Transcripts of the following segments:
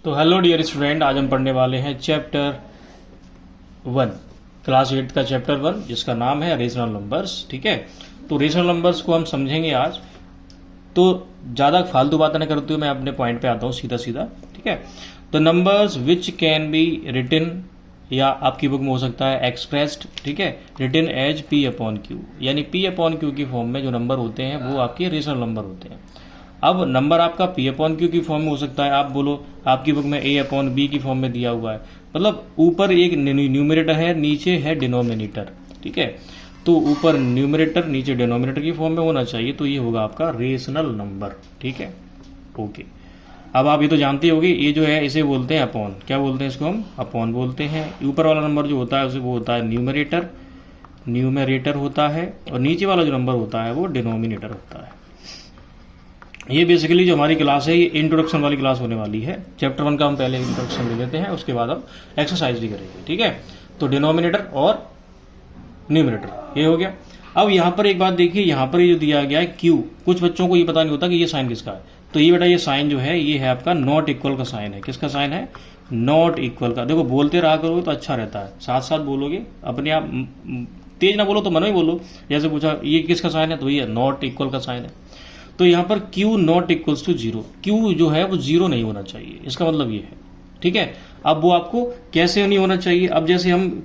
तो hello dear student, आज हम पढ़ने वाले हैं चैप्टर 1, क्लास 8 का चैप्टर 1, जिसका नाम है रेशनल नंबर्स। ठीक है, तो रेशनल नंबर्स को हम समझेंगे आज। तो ज़्यादा फालतू बातें न करते हुए मैं अपने पॉइंट पे आता हूँ सीधा सीधा। ठीक है, तो numbers which can be written, या आपकी बुक में हो सकता है एक्सप्रेस्ड, ठीक है, written as P upon Q, यानी पी अपॉन क्यू की फॉर्म में जो नंबर होते हैं वो आपके रेशनल नंबर होते हैं। अब नंबर आपका पी अपॉन क्यू की फॉर्म में हो सकता है, आप बोलो आपकी बुक में ए अपॉन बी की फॉर्म में दिया हुआ है, मतलब ऊपर एक न्यूमरेटर है, नीचे है डिनोमिनेटर। ठीक है, तो ऊपर न्यूमरेटर नीचे डिनोमिनेटर की फॉर्म में होना चाहिए, तो ये होगा आपका रेशनल नंबर। ठीक है, ओके। अब आप ये तो जानते होगे, ये जो है इसे बोलते हैं अपॉन। क्या बोलते हैं इसको? हम अपॉन बोलते हैं। ऊपर वाला नंबर जो होता है उसे वो होता है न्यूमरेटर होता है, और नीचे वाला जो नंबर होता है वो डिनोमिनेटर होता है। ये बेसिकली जो हमारी क्लास है ये इंट्रोडक्शन वाली क्लास होने वाली है। चैप्टर 1 का हम पहले इंट्रोडक्शन ले लेते हैं, उसके बाद हम एक्सरसाइज भी करेंगे। ठीक है, तो डिनोमिनेटर और न्यूमरेटर ये हो गया। अब यहाँ पर एक बात देखिए, यहाँ पर ये जो दिया गया है क्यू, कुछ बच्चों को ये पता नहीं होता कि ये साइन किसका है। तो ये बेटा ये साइन जो है ये है आपका नॉट इक्वल का साइन है। किसका साइन है? नॉट इक्वल का। देखो बोलते रहा करोगे तो अच्छा रहता है, साथ साथ बोलोगे, अपने आप तेज ना बोलो तो मन में बोलो। जैसे पूछा ये किसका साइन है, तो ये नॉट इक्वल का साइन है। तो यहाँ पर Q not equals to 0, Q जो है वो 0 नहीं होना चाहिए, इसका मतलब ये है। ठीक है, अब वो आपको कैसे नहीं होना चाहिए? अब जैसे हम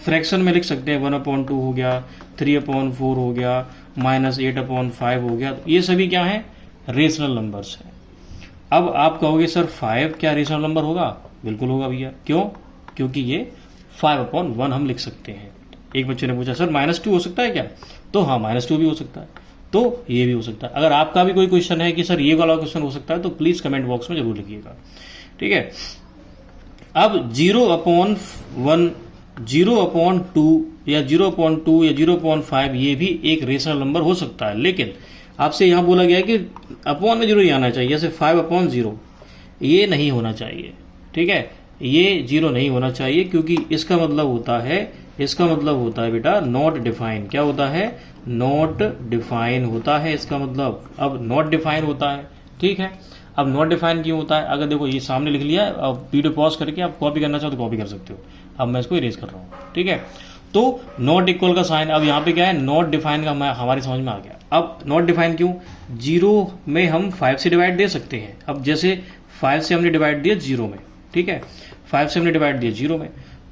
फ्रैक्शन में लिख सकते हैं, 1/2 हो गया, 3/4 हो गया, -8/5 हो गया, तो ये सभी क्या है? रेशनल नंबर्स हैं। अब आप कहोगे सर 5 क्या रेशनल नंबर होगा? बिल्कुल होगा भैया। क्यों? क्योंकि ये 5/1 हम लिख सकते हैं। एक बच्चे ने पूछा सर -2 हो सकता है क्या? तो हाँ, -2 भी हो सकता है, तो ये भी हो सकता है। अगर आपका भी कोई क्वेश्चन है कि सर ये वाला क्वेश्चन हो सकता है, तो प्लीज कमेंट बॉक्स में जरूर लिखिएगा। ठीक है, अब 0/1, 0/2 या 0/2 या 0/5 ये भी एक रेशनल नंबर हो सकता है, लेकिन आपसे यहाँ बोला गया है कि अपॉन में 0 ही आना चाहिए, जैसे 5/0 ये नहीं होना चाहिए। ठीक है, ये 0 नहीं होना चाहिए, क्योंकि इसका मतलब होता है बेटा नॉट डिफाइन। क्या होता है? नॉट डिफाइन होता है इसका मतलब। अब नॉट डिफाइन होता है, ठीक है। अब नॉट डिफाइन क्यों होता है? अगर देखो ये सामने लिख लिया, अब वीडियो पॉज करके आप कॉपी करना चाहो तो कॉपी कर सकते हो। अब मैं इसको इरेज कर रहा हूँ। ठीक है, तो नॉट इक्वल का साइन, अब यहाँ पे क्या है? नॉट डिफाइन का हमारी समझ में आ गया। अब नॉट डिफाइन क्यों? 0 में हम 5 से डिवाइड दे सकते हैं। अब जैसे 5 से हमने डिवाइड दिया 0 में, ठीक है, 5 से हमने डिवाइड दिया 0 में,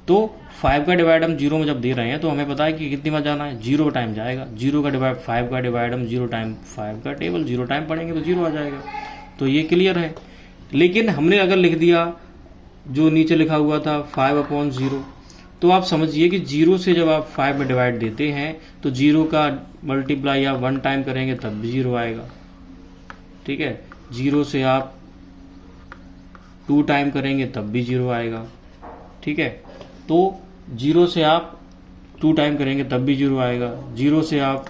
तो 5 का डिवाइड हम 0 में जब दे रहे हैं तो हमें पता है कि कितनी बार जाना है? 0 टाइम जाएगा। 0 का डिवाइड 5 का डिवाइड हम 0 टाइम 5 का टेबल 0 टाइम पढ़ेंगे तो 0 आ जाएगा। तो ये क्लियर है। लेकिन हमने अगर लिख दिया जो नीचे लिखा हुआ था 5/0, तो आप समझिए कि 0 से जब आप 5 में डिवाइड देते हैं तो 0 का मल्टीप्लाई आप 1 टाइम करेंगे तब भी 0 आएगा। ठीक है, 0 से आप 2 टाइम करेंगे तब भी 0 आएगा। ठीक है, तो 0 से आप 2 टाइम करेंगे तब भी 0 आएगा। 0 से आप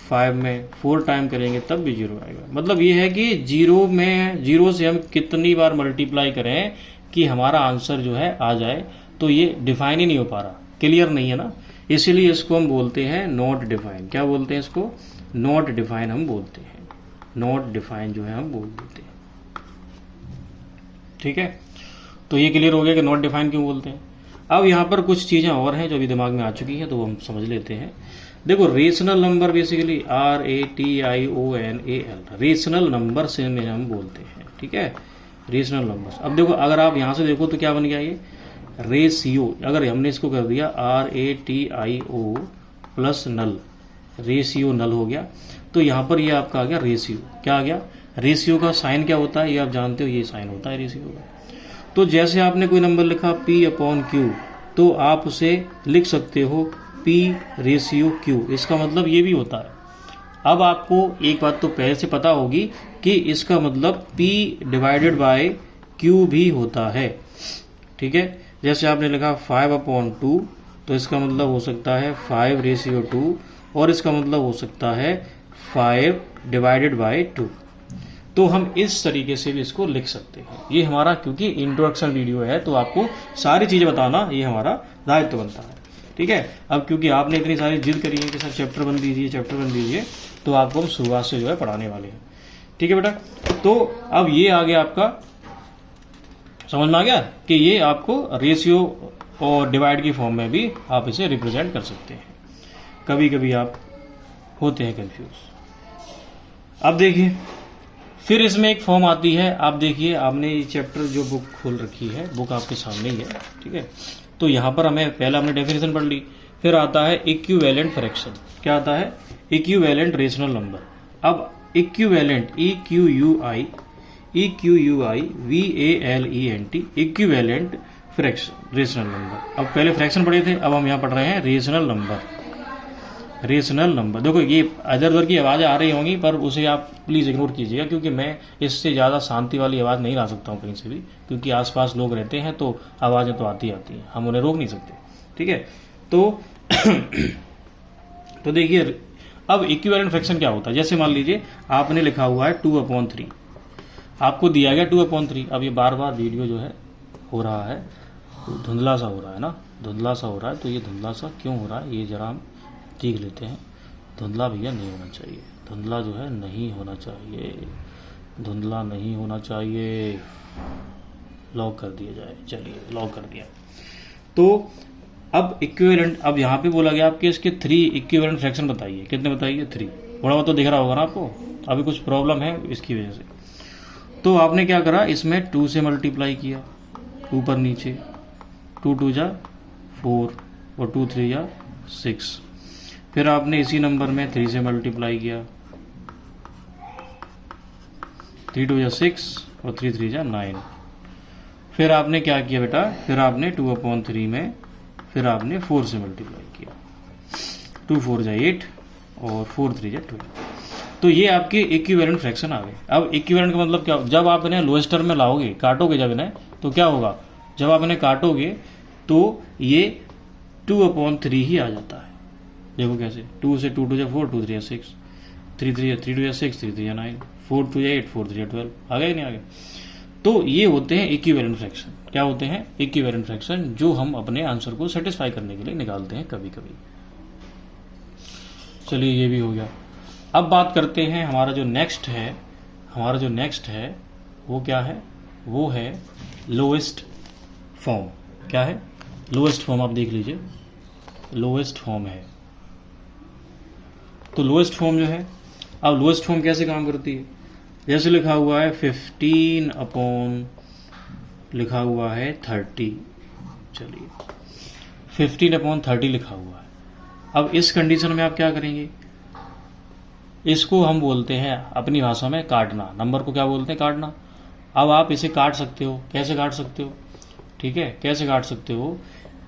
5 में 4 टाइम करेंगे तब भी 0 आएगा। मतलब ये है कि 0 से हम कितनी बार मल्टीप्लाई करें कि हमारा आंसर जो है आ जाए, तो ये डिफाइन ही नहीं हो पा रहा, क्लियर नहीं है ना। इसीलिए इसको हम बोलते हैं नॉट डिफाइन। क्या बोलते हैं इसको? नॉट डिफाइन हम बोलते हैं। नॉट डिफाइन जो है हम बोल देते हैं। ठीक है, तो ये क्लियर हो गया कि नॉट डिफाइन क्यों बोलते हैं। अब यहाँ पर कुछ चीज़ें और हैं जो अभी दिमाग में आ चुकी हैं, तो हम समझ लेते हैं। देखो rational number basically RATIONAL, rational number से हम बोलते हैं। ठीक है, रेशनल नंबर्स। अब देखो अगर आप यहाँ से देखो तो क्या बन गया ये? रेशियो। अगर हमने इसको कर दिया RATIO प्लस नल, रेशियो नल हो गया, तो यहाँ पर ये आपका आ गया रेशियो। क्या आ गया? रेशियो का साइन क्या होता है ये आप जानते हो, ये साइन होता है रेशियो का। तो जैसे आपने कोई नंबर लिखा P/Q, तो आप उसे लिख सकते हो P/Q। इसका मतलब ये भी होता है। अब आपको एक बात तो पहले से पता होगी कि इसका मतलब P/Q भी होता है। ठीक है, जैसे आपने लिखा 5/2, तो इसका मतलब हो सकता है 5/2, और इसका मतलब हो सकता है 5/2। तो हम इस तरीके से भी इसको लिख सकते हैं। ये हमारा क्योंकि इंट्रोडक्शन वीडियो है, तो आपको सारी चीज़ें बताना ये हमारा दायित्व बनता है। ठीक है, अब क्योंकि आपने इतनी सारी जिद करी है कि सर चैप्टर 1 दीजिए, तो आपको हम शुरुआत से जो है पढ़ाने वाले हैं। ठीक है बेटा, तो अब ये आ गया आपका समझ में आ गया कि ये आपको रेशियो और डिवाइड की फॉर्म में भी आप इसे रिप्रेजेंट कर सकते हैं। कभी कभी आप होते हैं कंफ्यूज। अब देखिए फिर इसमें एक फॉर्म आती है। आप देखिए, आपने ये चैप्टर जो बुक खोल रखी है, बुक आपके सामने ही है, ठीक है। तो यहाँ पर हमें पहले हमने डेफिनेशन पढ़ ली, फिर आता है इक्विवेलेंट फ्रैक्शन। क्या आता है? Equivalent rational number. अब equivalent EQUIVALENT equivalent fraction rational number. अब पहले फ्रैक्शन पढ़े थे, अब हम यहाँ पढ़ रहे हैं रेशनल नंबर। रेशनल नंबर, देखो ये इधर उधर की आवाज़ें आ रही होंगी पर उसे आप प्लीज़ इग्नोर कीजिएगा, क्योंकि मैं इससे ज़्यादा शांति वाली आवाज़ नहीं ला सकता हूँ कहीं से भी, क्योंकि आसपास लोग रहते हैं तो आवाज़ें तो आती हैं, हम उन्हें रोक नहीं सकते, ठीक है। तो तो देखिए अब इक्विवेलेंट फ्रैक्शन क्या होता है। जैसे मान लीजिए आपने लिखा हुआ है 2/3, आपको दिया गया 2/3। अब ये बार बार वीडियो जो है हो रहा है, धुंधला सा हो रहा है ना, धुंधला सा हो रहा है। तो ये धुंधला सा क्यों हो रहा है, ये जरा हम देख लेते हैं। धुंधला भैया नहीं होना चाहिए, धुंधला जो है नहीं होना चाहिए, धुंधला नहीं होना चाहिए। लॉक कर दिया जाए, चलिए लॉक कर दिया। तो अब इक्विवेलेंट, अब यहाँ पे बोला गया आपके इसके 3 इक्विवेलेंट फ्रैक्शन बताइए। कितने बताइए? 3। थोड़ा बहुत तो दिख रहा होगा ना आपको, अभी कुछ प्रॉब्लम है इसकी वजह से। तो आपने क्या करा, इसमें 2 से मल्टीप्लाई किया ऊपर नीचे, 2 2 जा 4 और 2 3 जा 6। फिर आपने इसी नंबर में 3 से मल्टीप्लाई किया, 3 2 जा 6 और 3 3 जा 9। फिर आपने क्या किया बेटा, फिर आपने 2/3 में फिर आपने 4 से मल्टीप्लाई किया, 2 4 जा 8 और 4 3 जा 12। तो ये आपके इक्विवेलेंट फ्रैक्शन आ गए। अब इक्विवेलेंट का मतलब क्या, जब आप इन्हें लोएस्ट टर्म में लाओगे, काटोगे जब इन्हें, तो क्या होगा, जब आप इन्हें काटोगे तो ये 2/3 ही आ जाता है। देखो कैसे, 2 से 2 2 जा 4, 2 3 जा 6, 3 3 जा 3 2 जा 6, 3 3 जा 9, 4 2 जा 8, 4 3 जा 12। आ गए नहीं आ गए? तो ये होते हैं इक्विवेलेंट फ्रैक्शन। क्या होते हैं? इक्विवेलेंट फ्रैक्शन, जो हम अपने आंसर को सेटिस्फाई करने के लिए निकालते हैं कभी कभी। चलिए ये भी हो गया। अब बात करते हैं हमारा जो नेक्स्ट है वो क्या है, वो है लोएस्ट फॉर्म। क्या है? Lowest form. आप देख लीजिए, लोएस्ट फॉर्म है। तो लोएस्ट फॉर्म जो है, अब लोएस्ट फॉर्म कैसे काम करती है, जैसे लिखा हुआ है 15 अपॉन लिखा हुआ है 30। चलिए 15/30 लिखा हुआ है। अब इस कंडीशन में आप क्या करेंगे, इसको हम बोलते हैं अपनी भाषा में काटना। नंबर को क्या बोलते हैं? काटना। अब आप इसे काट सकते हो, कैसे काट सकते हो, ठीक है, कैसे काट सकते हो।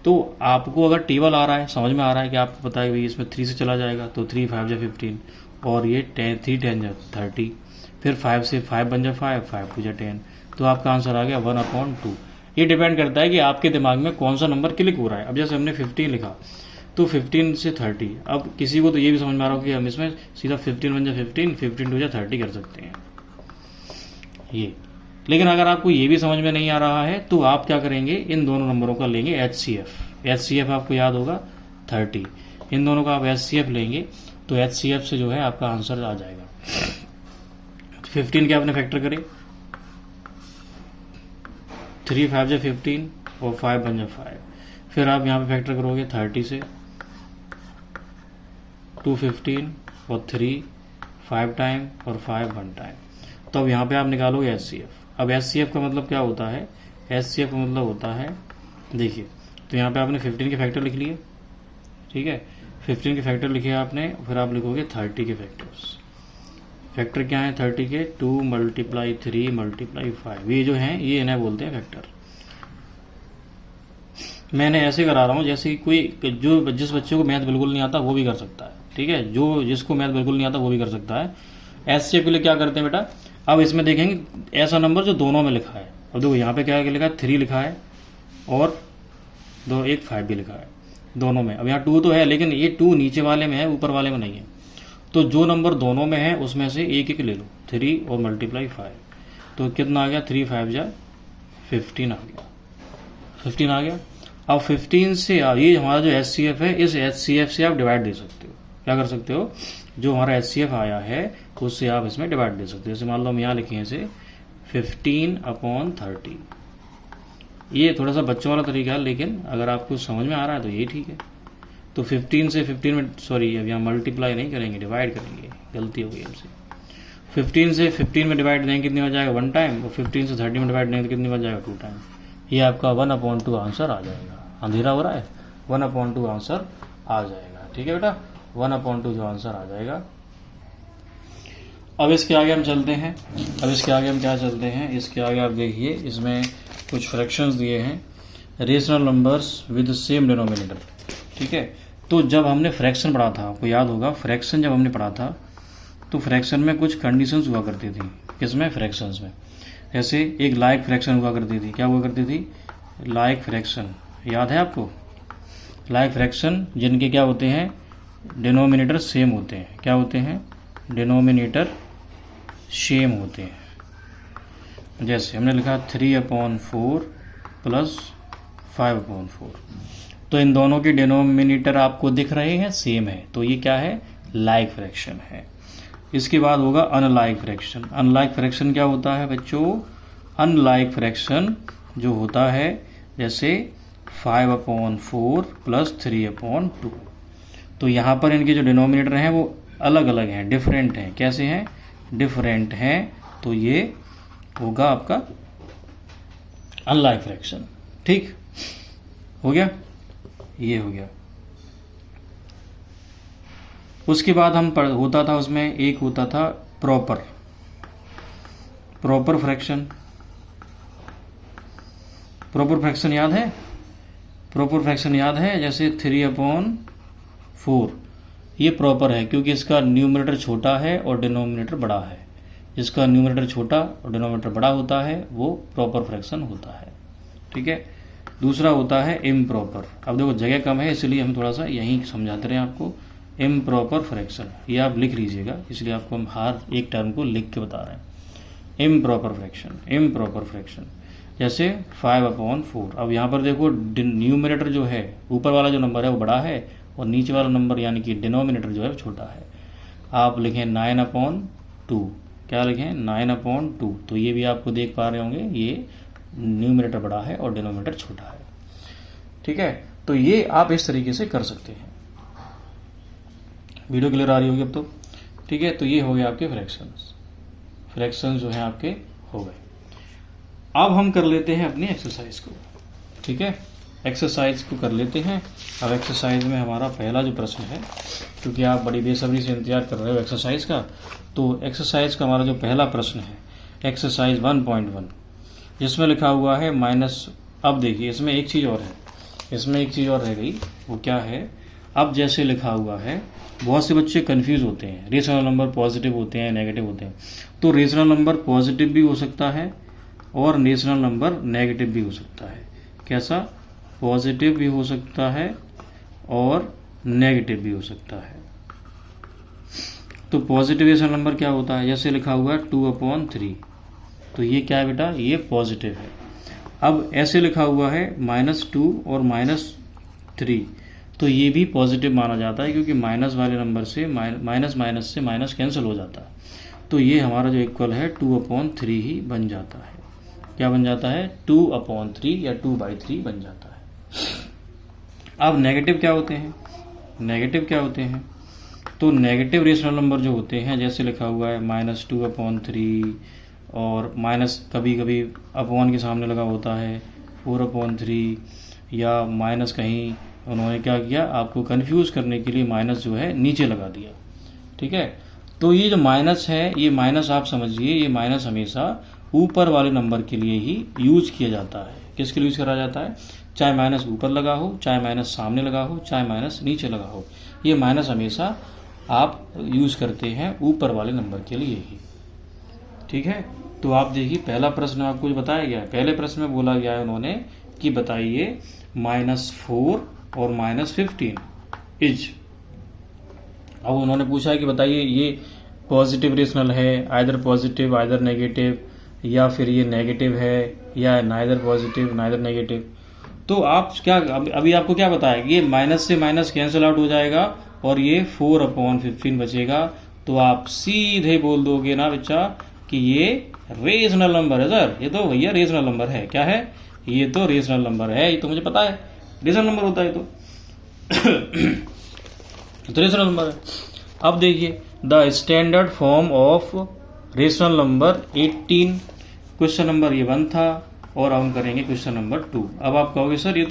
तो आपको अगर टेबल आ रहा है, समझ में आ रहा है कि आपको पता है भाई इसमें 3 से चला जाएगा, तो 3 5 जा 15 और ये 10 3 10 जा 30, फिर 5 से 5 बन जा 5 5 2 जा 10। तो आपका आंसर आ गया 1/2। ये डिपेंड करता है कि आपके दिमाग में कौन सा नंबर क्लिक हो रहा है। अब जैसे हमने 15 लिखा तो 15 से 30। अब किसी को तो ये भी समझ में आ रहा हो कि हम इसमें सीधा 15 बन जा 15, 15 2 जा 30 कर सकते हैं ये। लेकिन अगर आपको ये भी समझ में नहीं आ रहा है तो आप क्या करेंगे, इन दोनों नंबरों का लेंगे HCF आपको याद होगा 30। इन दोनों का आप HCF लेंगे तो HCF से जो है आपका आंसर आ जाएगा। 15 के आपने फैक्टर करे, 3 5 जा 15 और 5 बन जा 5। फिर आप यहाँ पे फैक्टर करोगे 30 से, 2 15 और 3 5 टाइम और 5 1 टाइम। तो अब यहाँ पे आप निकालोगे HCF। अब HCF का मतलब क्या होता है, HCF का मतलब होता है, देखिए, तो यहाँ पे आपने 15 के फैक्टर लिख लिए, ठीक है, 15 के फैक्टर लिखे आपने, फिर आप लिखोगे 30 के फैक्टर्स। फैक्टर क्या है 30 के, 2 × 3 × 5। ये जो हैं ये इन्हें बोलते हैं फैक्टर। मैंने ऐसे करा रहा हूँ जैसे कोई जो जिस बच्चे को मैथ बिल्कुल नहीं आता वो भी कर सकता है, ठीक है, जो जिसको मैथ बिल्कुल नहीं आता वो भी कर सकता है। HCF के लिए क्या करते हैं बेटा, अब इसमें देखेंगे ऐसा नंबर जो दोनों में लिखा है। अब देखो यहाँ पे क्या लिखा है, 3 लिखा है और 5 भी लिखा है दोनों में। अब यहाँ 2 तो है लेकिन ये 2 नीचे वाले में है, ऊपर वाले में नहीं है। तो जो नंबर दोनों में है उसमें से एक एक ले लो, 3 और × 5। तो कितना आ गया, 3 5 जा 15 आ गया, 15 आ गया। अब 15 से ये हमारा जो HCF है, इस HCF से आप डिवाइड दे सकते हो। क्या कर सकते हो, जो हमारा HCF आया है उससे आप इसमें डिवाइड दे सकते हो। जैसे मान लो हम यहाँ लिखे हैं इसे 15/30, ये थोड़ा सा बच्चों वाला तरीका है, लेकिन अगर आपको समझ में आ रहा है तो ये ठीक है। तो 15 से 15 में, सॉरी अब यहाँ मल्टीप्लाई नहीं करेंगे, डिवाइड करेंगे, गलती हो गई हमसे। 15 से 15 में डिवाइड देंगे कितनी बार जाएगा, 1 टाइम, और 15 से 30 में डिवाइड देंगे तो कितनी बार जाएगा, 2 टाइम। ये आपका 1/2 आंसर आ जाएगा। अंधेरा हो रहा है, 1/2 आंसर आ जाएगा। ठीक है बेटा, 1/2 जो आंसर आ जाएगा। अब इसके आगे हम चलते हैं, अब इसके आगे हम क्या चलते हैं, इसके आगे आप देखिए, इसमें कुछ फ्रैक्शंस दिए हैं, rational numbers with same denominator. ठीक है, तो जब हमने फ्रैक्शन पढ़ा था, आपको याद होगा फ्रैक्शन जब हमने पढ़ा था तो फ्रैक्शन में कुछ कंडीशंस हुआ करती थी। किसमें, फ्रैक्शंस में। जैसे एक लाइक फ्रैक्शन हुआ करती थी, क्या हुआ करती थी, लाइक फ्रैक्शन, याद है आपको, लाइक फ्रैक्शन जिनके क्या होते हैं, डिनोमिनेटर सेम होते हैं। क्या होते हैं, डिनोमिनेटर सेम होते हैं। जैसे हमने लिखा 3/4 प्लस 5/4, तो इन दोनों के डिनोमिनेटर आपको दिख रहे हैं, सेम है, तो ये क्या है, लाइक फ्रैक्शन है। इसके बाद होगा अनलाइक फ्रैक्शन। अनलाइक फ्रैक्शन क्या होता है बच्चों, अनलाइक फ्रैक्शन जो होता है जैसे 5/4 प्लस 3/2, तो यहाँ पर इनके जो डिनोमिनेटर हैं वो अलग अलग हैं, डिफरेंट हैं। कैसे हैं, डिफरेंट हैं, तो ये होगा आपका अनलाइक फ्रैक्शन। ठीक हो गया, ये हो गया। उसके बाद हम होता था उसमें एक होता था प्रॉपर फ्रैक्शन। प्रॉपर फ्रैक्शन याद है, प्रॉपर फ्रैक्शन याद है, जैसे 3/4, ये प्रॉपर है क्योंकि इसका न्यूमरेटर छोटा है और डिनोमिनेटर बड़ा है। जिसका न्यूमरेटर छोटा और डिनोमिनेटर बड़ा होता है वो प्रॉपर फ्रैक्शन होता है। ठीक है, दूसरा होता है इम्प्रॉपर। अब देखो जगह कम है इसलिए हम थोड़ा सा यहीं समझाते रहे आपको। इम्प्रॉपर फ्रैक्शन ये आप लिख लीजिएगा, इसलिए आपको हम हर एक टर्म को लिख के बता रहे हैं। इम्प्रॉपर फ्रैक्शन, इम्प्रॉपर फ्रैक्शन जैसे 5/4। अब यहाँ पर देखो न्यूमरेटर जो है, ऊपर वाला जो नंबर है वो बड़ा है और नीचे वाला नंबर यानी कि डिनोमिनेटर जो है वो छोटा है। आप लिखें 9/2, क्या लिखें, 9/2, तो ये भी आपको देख पा रहे होंगे, ये न्यूमरेटर बड़ा है और डिनोमिनेटर छोटा है। ठीक है, तो ये आप इस तरीके से कर सकते हैं। वीडियो क्लियर आ रही होगी अब तो। ठीक है, तो ये हो गए आपके फ्रैक्शंस जो हैं आपके हो गए। अब हम कर लेते हैं अपनी एक्सरसाइज को। ठीक है, एक्सरसाइज को कर लेते हैं। अब एक्सरसाइज में हमारा पहला जो प्रश्न है, क्योंकि आप बड़ी बेसब्री से इंतजार कर रहे हो एक्सरसाइज का, तो एक्सरसाइज का हमारा जो पहला प्रश्न है एक्सरसाइज 1.1, जिसमें लिखा हुआ है माइनस। अब देखिए इसमें एक चीज़ और है, इसमें एक चीज़ और रह गई, वो क्या है, अब जैसे लिखा हुआ है बहुत से बच्चे कंफ्यूज होते हैं, रेशनल नंबर पॉजिटिव होते हैं नेगेटिव होते हैं। तो रेशनल नंबर पॉजिटिव भी हो सकता है और रेशनल नंबर नेगेटिव भी हो सकता है। कैसा, पॉजिटिव भी हो सकता है और नेगेटिव भी हो सकता है। तो पॉजिटिव रेशनल नंबर क्या होता है, जैसे लिखा हुआ है 2/3, तो ये क्या है बेटा, ये पॉजिटिव है। अब ऐसे लिखा हुआ है -2 और -3, तो ये भी पॉजिटिव माना जाता है क्योंकि माइनस वाले नंबर से माइनस से माइनस कैंसिल हो जाता है। तो ये हमारा जो इक्वल है 2/3 ही बन जाता है। क्या बन जाता है, 2/3 या 2/3 बन जाता है। अब नेगेटिव क्या होते हैं, नेगेटिव क्या होते हैं, तो नेगेटिव रेशनल नंबर जो होते हैं जैसे लिखा हुआ है -2/3 और माइनस कभी कभी अपॉन के सामने लगा होता है 4/3, या माइनस कहीं उन्होंने क्या किया, आपको कंफ्यूज करने के लिए माइनस जो है नीचे लगा दिया। ठीक है, तो ये जो माइनस है, ये माइनस आप समझिए, ये माइनस हमेशा ऊपर वाले नंबर के लिए ही यूज किया जाता है। किसके लिए यूज करा जाता है, चाहे माइनस ऊपर लगा हो, चाहे माइनस सामने लगा हो, चाहे माइनस नीचे लगा हो, ये माइनस हमेशा आप यूज करते हैं ऊपर वाले नंबर के लिए ही। ठीक है, तो आप देखिए पहला प्रश्न आपको जो बताया गया है, पहले प्रश्न में बोला गया है उन्होंने कि बताइए -4 और -15 इज। अब उन्होंने पूछा है कि बताइए ये पॉजिटिव रेशनल है, आइदर पॉजिटिव आइदर नेगेटिव, या फिर ये नेगेटिव है या नाइदर पॉजिटिव नाइदर नेगेटिव। तो आप क्या अभी आपको क्या बताया कि ये माइनस से माइनस कैंसिल आउट हो जाएगा और ये 4/15 बचेगा। तो आप सीधे बोल दोगे ना बच्चा कि ये रेशनल नंबर है सर, ये तो भैया रेशनल नंबर है। क्या है? ये तो रेशनल नंबर है, ये तो मुझे पता है, रेशनल नंबर होता है तो रेशनल नंबर है। अब देखिए the standard form of rational number 18, question number ये 1 था और हम करेंगे क्वेश्चन नंबर 2। अब आप कहोगे सर ये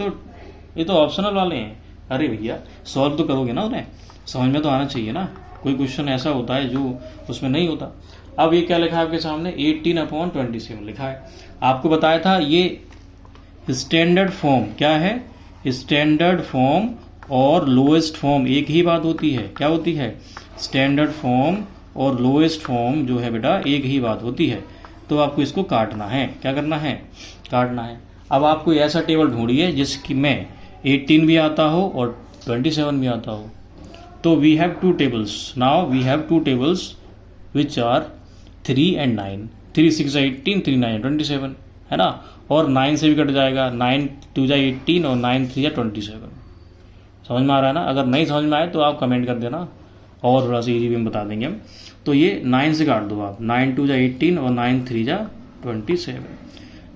तो ऑप्शनल वाले हैं। अरे भैया सॉल्व तो करोगे ना उन्हें, समझ में तो आना चाहिए ना। कोई क्वेश्चन ऐसा होता है जो उसमें नहीं होता। अब ये क्या लिखा है आपके सामने? 18/27 लिखा है। आपको बताया था ये स्टैंडर्ड फॉर्म क्या है? स्टैंडर्ड फॉर्म और लोएस्ट फॉर्म एक ही बात होती है। क्या होती है? स्टैंडर्ड फॉर्म और लोएस्ट फॉर्म जो है बेटा एक ही बात होती है। तो आपको इसको काटना है। क्या करना है? काटना है। अब आपको ऐसा टेबल ढूंढिए जिसकी में 18 भी आता हो और 27 भी आता हो। तो we have 2 tables. Now we have 2 tables which are 3 and 9। 3 6 18, 3 9 27 है ना। और 9 से भी कट जाएगा, 9 2 18 और 9 3 27। समझ में आ रहा है ना? अगर नहीं समझ में आए तो आप कमेंट कर देना और थोड़ा सा इजी भी बता देंगे हम। तो ये 9 से काट दो आप, 9 2 18 और 9 3 27।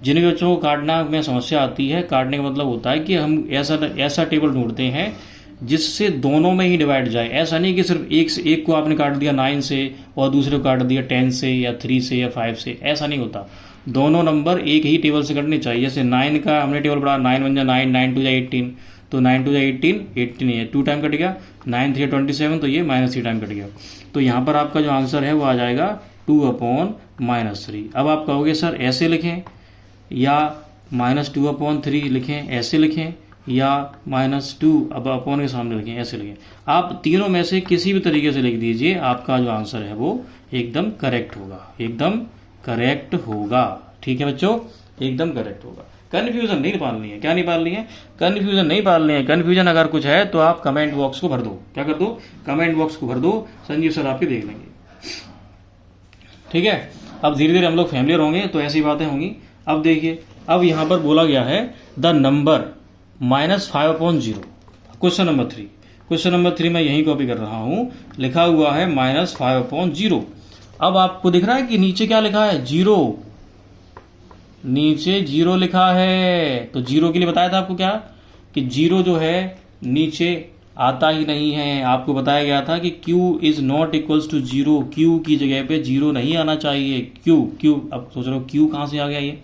जिन बच्चों को काटना में समस्या आती है, काटने का मतलब होता है कि हम ऐसा टेबल ढूंढते हैं जिससे दोनों में ही डिवाइड जाए। ऐसा नहीं कि सिर्फ एक को आपने काट दिया 9 से और दूसरे को काट दिया 10 से या 3 से या 5 से, ऐसा नहीं होता। दोनों नंबर एक ही टेबल से कटने चाहिए। जैसे 9 का हमने टेबल पढ़ा, 9 1 9, 9 2 18, तो 9 2 18, 18 है, 2 टाइम कट गया। 9 3 27, तो ये -3 टाइम कट गया। तो यहाँ पर आपका जो आंसर है वो आ जाएगा 2/-3। अब आप कहोगे सर ऐसे लिखें या -2/3 लिखें, ऐसे लिखें या -2 अब अपॉन के सामने लिखें, ऐसे लिखें। आप तीनों में से किसी भी तरीके से लिख दीजिए, आपका जो आंसर है वो एकदम करेक्ट होगा, एकदम करेक्ट होगा। ठीक है बच्चों, एकदम करेक्ट होगा। कन्फ्यूजन नहीं पालनी है। क्या नहीं पालनी है? कन्फ्यूजन नहीं पालनी है। कन्फ्यूजन अगर कुछ है तो आप कमेंट बॉक्स को भर दो। क्या कर दो? कमेंट बॉक्स को भर दो, संजीव सर आपके देख लेंगे। ठीक है, अब धीरे धीरे हम लोग फैमिलियर होंगे तो ऐसी बातें होंगी। अब देखिए, अब यहां पर बोला गया है the number -5/0। Question number 3, question number 3 मैं यही कॉपी कर रहा हूं। लिखा हुआ है -5/0। अब आपको दिख रहा है कि नीचे क्या लिखा है? 0। नीचे 0 लिखा है। तो 0 के लिए बताया था आपको क्या कि 0 जो है नीचे आता ही नहीं है। आपको बताया गया था कि Q is not equals to 0। Q की जगह पे 0 नहीं आना चाहिए। Q अब सोच रहे हो Q कहां से आ गया ये?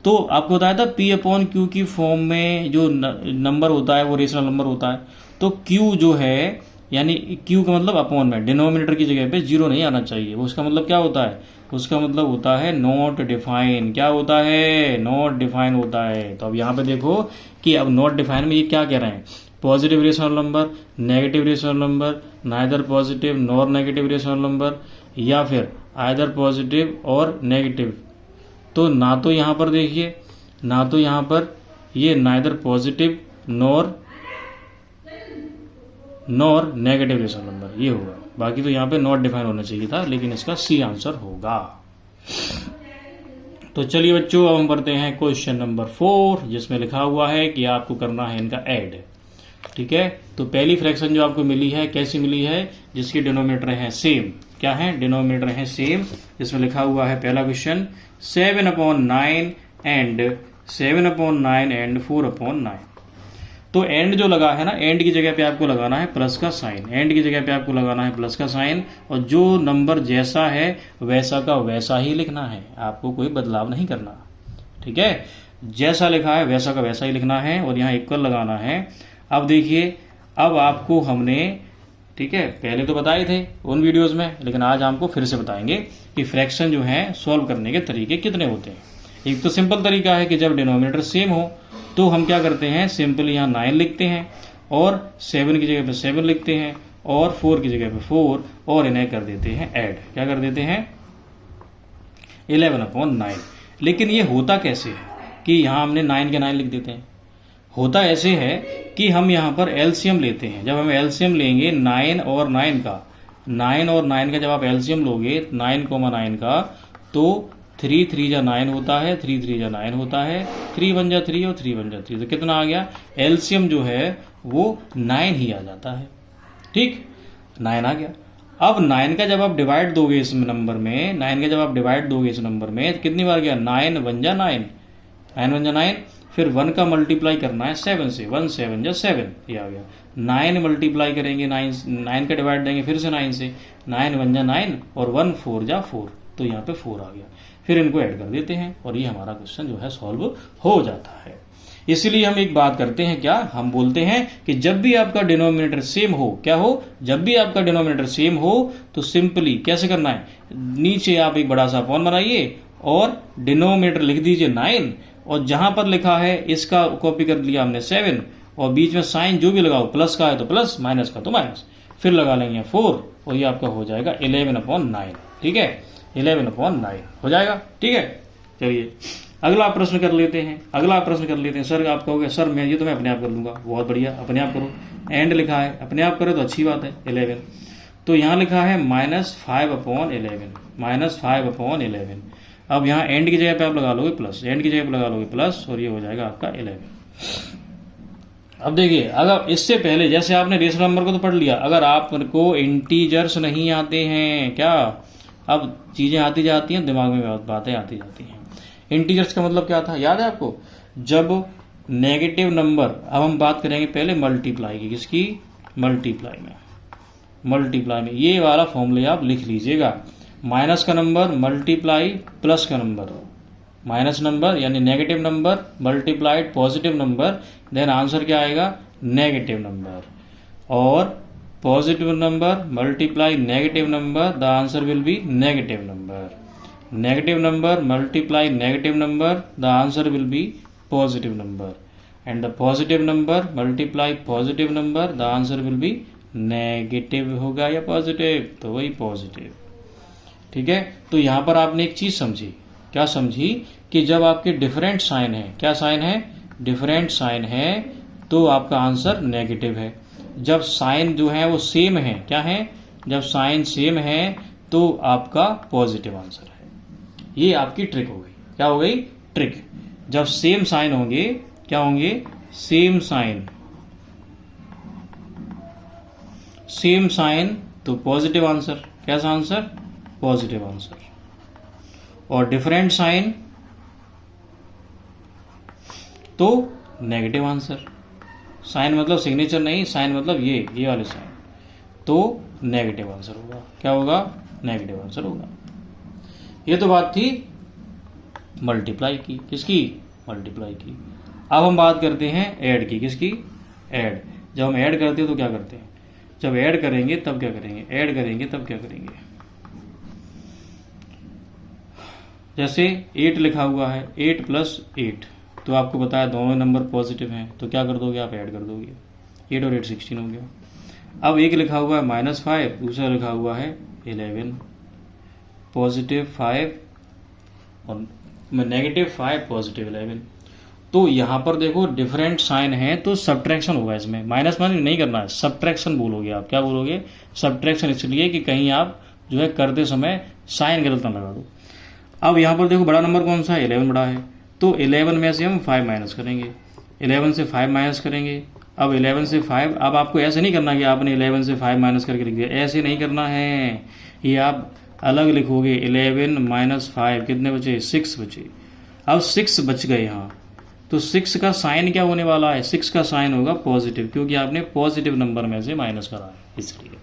तो आपको बताया था P/Q की फॉर्म में जो नंबर होता है वो रेशनल नंबर होता है। तो Q जो है यानी Q का मतलब अपॉन में डिनोमिनेटर की जगह पे 0 नहीं आना चाहिए। वो उसका मतलब क्या होता है? उसका मतलब होता है नॉट डिफाइन। क्या होता है? नॉट डिफाइन होता है। तो अब यहाँ पे देखो कि अब नॉट डिफाइन में ये क्या कह रहे हैं? Positive rational number, negative rational number, neither positive nor negative rational number, या फिर आइदर पॉजिटिव और नेगेटिव। तो ना तो यहाँ पर देखिए, ना तो यहाँ पर ये neither positive nor negative rational number ये होगा। बाकी तो यहाँ पे नॉट डिफाइन होना चाहिए था, लेकिन इसका सी आंसर होगा। तो चलिए बच्चों, अब हम पढ़ते हैं क्वेश्चन नंबर 4, जिसमें लिखा हुआ है कि आपको करना है इनका ऐड। ठीक है, तो पहली फ्रैक्शन जो आपको मिली है कैसी मिली है? जिसके डिनोमिनेटर है सेम। क्या है? डिनोमिनेटर है सेम। जिसमें लिखा हुआ है पहला क्वेश्चन 7/9 एंड 7/9 एंड 4/9। तो एंड जो लगा है ना, एंड की जगह पे आपको लगाना है प्लस का साइन। एंड की जगह पे आपको लगाना है प्लस का साइन, और जो नंबर जैसा है वैसा का वैसा ही लिखना है। आपको कोई बदलाव नहीं करना। ठीक है, जैसा लिखा है वैसा का वैसा ही लिखना है और यहाँ इक्वल लगाना है। अब देखिए, अब आपको हमने, ठीक है, पहले तो बताए थे उन वीडियोस में, लेकिन आज हमको फिर से बताएंगे कि फ्रैक्शन जो है सॉल्व करने के तरीके कितने होते हैं। एक तो सिंपल तरीका है कि जब डिनोमिनेटर सेम हो तो हम क्या करते हैं, सिंपली यहाँ 9 लिखते हैं और 7 की जगह पे 7 लिखते हैं और 4 की जगह पे 4 और इन्हें कर देते हैं ऐड। क्या कर देते हैं? 11/9। लेकिन ये होता कैसे है कि यहाँ हमने 9 के 9 लिख देते हैं? होता ऐसे है कि हम यहाँ पर एलसीएम लेते हैं। जब हम एलसीएम लेंगे 9 और 9 का, 9 और 9 का जब आप एलसीएम लोगे 9,9 का, तो 3 3 जा 9 होता है, 3 3 जा 9 होता है, 3 1 जा 3 और 3 1 जा 3। तो कितना आ गया? एलसीएम जो है वो 9 ही आ जाता है। ठीक, 9 आ गया। अब 9 का जब आप डिवाइड दोगे इस नंबर में, 9 का जब आप डिवाइड दोगे इस नंबर में, कितनी बार गया, 9 1 जा 9, 9 1 जा 9, फिर 1 का मल्टीप्लाई करना है 7 से, 1 7 जा 7, ये आ गया। 9 मल्टीप्लाई करेंगे 9 का डिवाइड देंगे फिर से 9 से, 9 1 जा 9 और 1 4 जा 4, तो यहाँ पे 4 आ गया। फिर इनको ऐड कर देते हैं और ये हमारा क्वेश्चन जो है सॉल्व हो जाता है। इसलिए हम एक बात करते हैं, क्या हम बोलते हैं कि जब भी आपका डिनोमिनेटर सेम हो, क्या हो, जब भी आपका डिनोमिनेटर सेम हो तो सिंपली कैसे करना है, नीचे आप एक बड़ा सा अपॉन बनाइए और डिनोमिनेटर लिख दीजिए 9, और जहां पर लिखा है इसका कॉपी कर लिया हमने 7, और बीच में साइन जो भी लगाओ, प्लस का है तो प्लस, माइनस का तो माइनस, फिर लगा लेंगे 4 और ये आपका हो जाएगा 11/9। ठीक है, 11/9 हो जाएगा। ठीक है, चलिए अगला प्रश्न कर लेते हैं। सर आप कहोगे सर मैं ये तो मैं अपने आप कर लूंगा, बहुत बढ़िया, अपने आप करो। एंड लिखा है, अपने आप करो तो अच्छी बात है। 11 तो यहाँ लिखा है -5/11, -5/11। अब यहाँ एंड की जगह पे आप लगा लोगे प्लस, एंड की जगह पे लगा लोगे प्लस, और ये हो जाएगा आपका 11। अब देखिए, अगर इससे पहले जैसे आपने रेशनल नंबर को तो पढ़ लिया, अगर आपको इंटीजर्स नहीं आते हैं, क्या अब चीजें आती जाती हैं, दिमाग में बातें आती जाती हैं। इंटीजर्स का मतलब क्या था, याद है आपको, जब नेगेटिव नंबर, अब हम बात करेंगे पहले मल्टीप्लाई की, किसकी, मल्टीप्लाई में ये वाला फॉर्मूले आप लिख लीजिएगा। माइनस का नंबर मल्टीप्लाई प्लस का नंबर, माइनस नंबर यानी negative number multiplied positive number, then answer क्या आएगा, नेगेटिव नंबर, और positive number multiply negative number, the answer will be negative number. Negative number multiply negative number, the answer will be positive number, and the positive number multiply positive number, the answer will be negative होगा या positive, तो वही positive. ठीक है, तो यहां पर आपने एक चीज समझी, क्या समझी, कि जब आपके डिफरेंट साइन है, क्या साइन है, डिफरेंट साइन है, तो आपका आंसर नेगेटिव है। जब साइन जो है वो सेम है, क्या है, जब साइन सेम है तो आपका पॉजिटिव आंसर है। ये आपकी ट्रिक हो गई, क्या हो गई, ट्रिक। जब सेम साइन होंगे, क्या होंगे, सेम साइन तो पॉजिटिव आंसर, कैसा आंसर, पॉजिटिव आंसर, और डिफरेंट साइन तो नेगेटिव आंसर। साइन मतलब सिग्नेचर नहीं, साइन मतलब ये वाले साइन, तो नेगेटिव आंसर होगा, क्या होगा, नेगेटिव आंसर होगा। ये तो बात थी मल्टीप्लाई की, किसकी, मल्टीप्लाई की। अब हम बात करते हैं ऐड की, किसकी, ऐड। जब हम ऐड करते हैं तो क्या करते हैं, जब ऐड करेंगे तब क्या करेंगे, ऐड करेंगे तब क्या करेंगे। जैसे 8 लिखा हुआ है, 8 + 8, तो आपको बताया दोनों नंबर पॉजिटिव हैं, तो क्या कर दोगे आप, ऐड कर दोगे, 8 और 8 16 हो गया। अब एक लिखा हुआ है -5, दूसरा लिखा हुआ है 11, +5 और -5 +11, तो यहाँ पर देखो डिफरेंट साइन है तो सब्ट्रैक्शन होगा इसमें, माइनस नहीं करना है, सब्ट्रैक्शन बोलोगे आप, क्या बोलोगे, सब्ट्रैक्शन, इसलिए कि कहीं आप जो है करते समय साइन गलत ना लगा दो। अब यहाँ पर देखो बड़ा नंबर कौन सा है, 11 बड़ा है, तो 11 में से हम 5 माइनस करेंगे, 11 से 5 माइनस करेंगे। अब 11 से 5, अब आपको ऐसे नहीं करना कि आपने 11 से 5 माइनस करके लिख दिया, ऐसे नहीं करना है, ये आप अलग लिखोगे। 11 - 5 कितने बचे, 6 बचे। अब 6 बच गए यहाँ, तो 6 का साइन क्या होने वाला है, 6 का साइन होगा पॉजिटिव, क्योंकि आपने पॉजिटिव नंबर में से माइनस करा है, इसलिए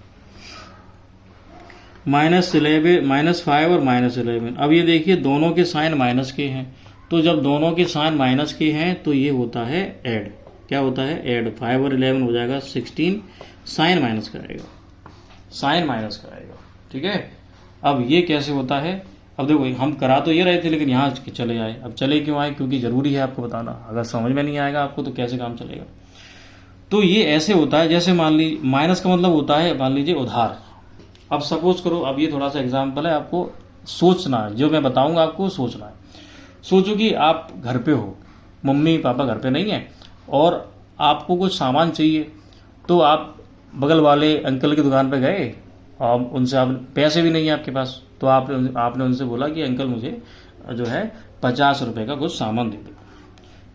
-5 और -11। अब ये देखिए दोनों के साइन माइनस के हैं, तो जब दोनों के साइन माइनस के हैं तो ये होता है ऐड, क्या होता है, ऐड। 5 और 11 हो जाएगा 16, साइन माइनस कराएगा, साइन माइनस कराएगा। ठीक है, अब ये कैसे होता है, अब देखो हम करा तो ये रहे थे, लेकिन यहाँ चले आए। अब चले क्यों आए, क्योंकि जरूरी है आपको बताना, अगर समझ में नहीं आएगा आपको तो कैसे काम चलेगा। तो ये ऐसे होता है, जैसे मान लीजिए माइनस का मतलब होता है, मान लीजिए उधार। अब सपोज करो, अब ये थोड़ा सा एग्जाम्पल है, आपको सोचना है, जो मैं बताऊंगा आपको सोचना है। सोचो कि आप घर पे हो, मम्मी पापा घर पे नहीं है, और आपको कुछ सामान चाहिए, तो आप बगल वाले अंकल की दुकान पे गए और उनसे, आप पैसे भी नहीं है आपके पास, तो आपने उनसे बोला कि अंकल मुझे जो है 50 रुपये का कुछ सामान दे दो,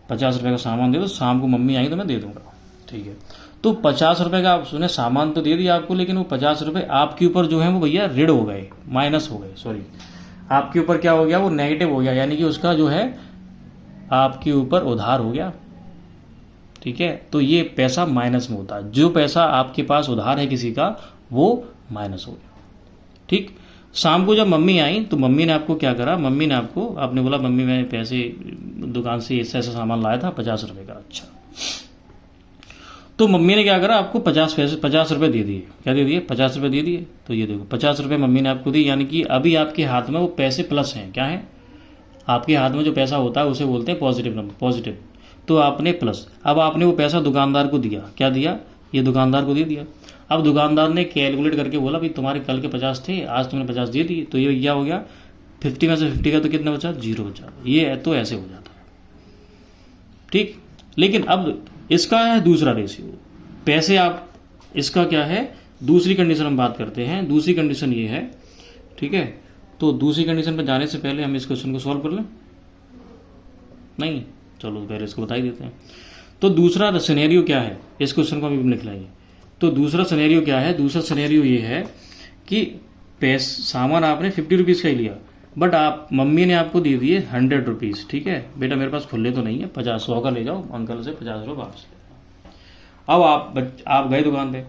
50 रुपये का सामान दे दो, शाम को मम्मी आई तो मैं दे दूंगा। ठीक है, तो 50 रुपये का आप सुने सामान तो दे दिया आपको, लेकिन वो 50 रुपये आपके ऊपर जो है वो भैया ऋण हो गए, माइनस हो गए, सॉरी आपके ऊपर क्या हो गया, वो नेगेटिव हो गया, यानी कि उसका जो है आपके ऊपर उधार हो गया। ठीक है, तो ये पैसा माइनस में होता है, जो पैसा आपके पास उधार है किसी का वो माइनस हो गया। ठीक, शाम को जब मम्मी आई तो मम्मी ने आपको क्या करा, मम्मी ने आपको, आपने बोला मम्मी मैं पैसे दुकान से ऐसा ऐसा सामान लाया था 50 रुपये का, अच्छा, तो मम्मी ने क्या करा, आपको 50 रुपये दे दिए, क्या दे दिए, 50 रुपये दे दिए। तो ये देखो 50 रुपये मम्मी ने आपको दी, यानी कि अभी आपके हाथ में वो पैसे प्लस हैं, क्या है, आपके हाथ में जो पैसा होता है उसे बोलते हैं पॉजिटिव नंबर, पॉजिटिव, तो आपने प्लस, अब आपने वो पैसा दुकानदार को दिया, क्या दिया, ये दुकानदार को दे दिया। अब दुकानदार ने कैलकुलेट करके बोला भाई तुम्हारे कल के 50 थे, आज तुमने 50 दे दिए, तो ये क्या हो गया, 50 में से 50 का तो कितना बचा, 0 बचा, ये तो ऐसे हो जाता है। ठीक, लेकिन अब इसका है दूसरा रेशियो, पैसे आप, इसका क्या है, दूसरी कंडीशन हम बात करते हैं, दूसरी कंडीशन ये है, ठीक है, तो दूसरी कंडीशन पर जाने से पहले हम इस क्वेश्चन को सॉल्व कर लें, नहीं, चलो पहले इसको बता ही देते हैं। तो दूसरा सिनेरियो क्या है, इस क्वेश्चन को हम लिख लेंगे। तो दूसरा सिनेरियो क्या है, दूसरा सिनेरियो ये है कि सामान आपने 50 रुपीज़ का ही लिया, बट आप, मम्मी ने आपको दे दिए 100 रुपीज़। ठीक है बेटा, मेरे पास खुले तो नहीं है, 50-100 का ले जाओ, अंकल से 50 रुपये वापस ले जाओ। अब आप गए दुकान पे,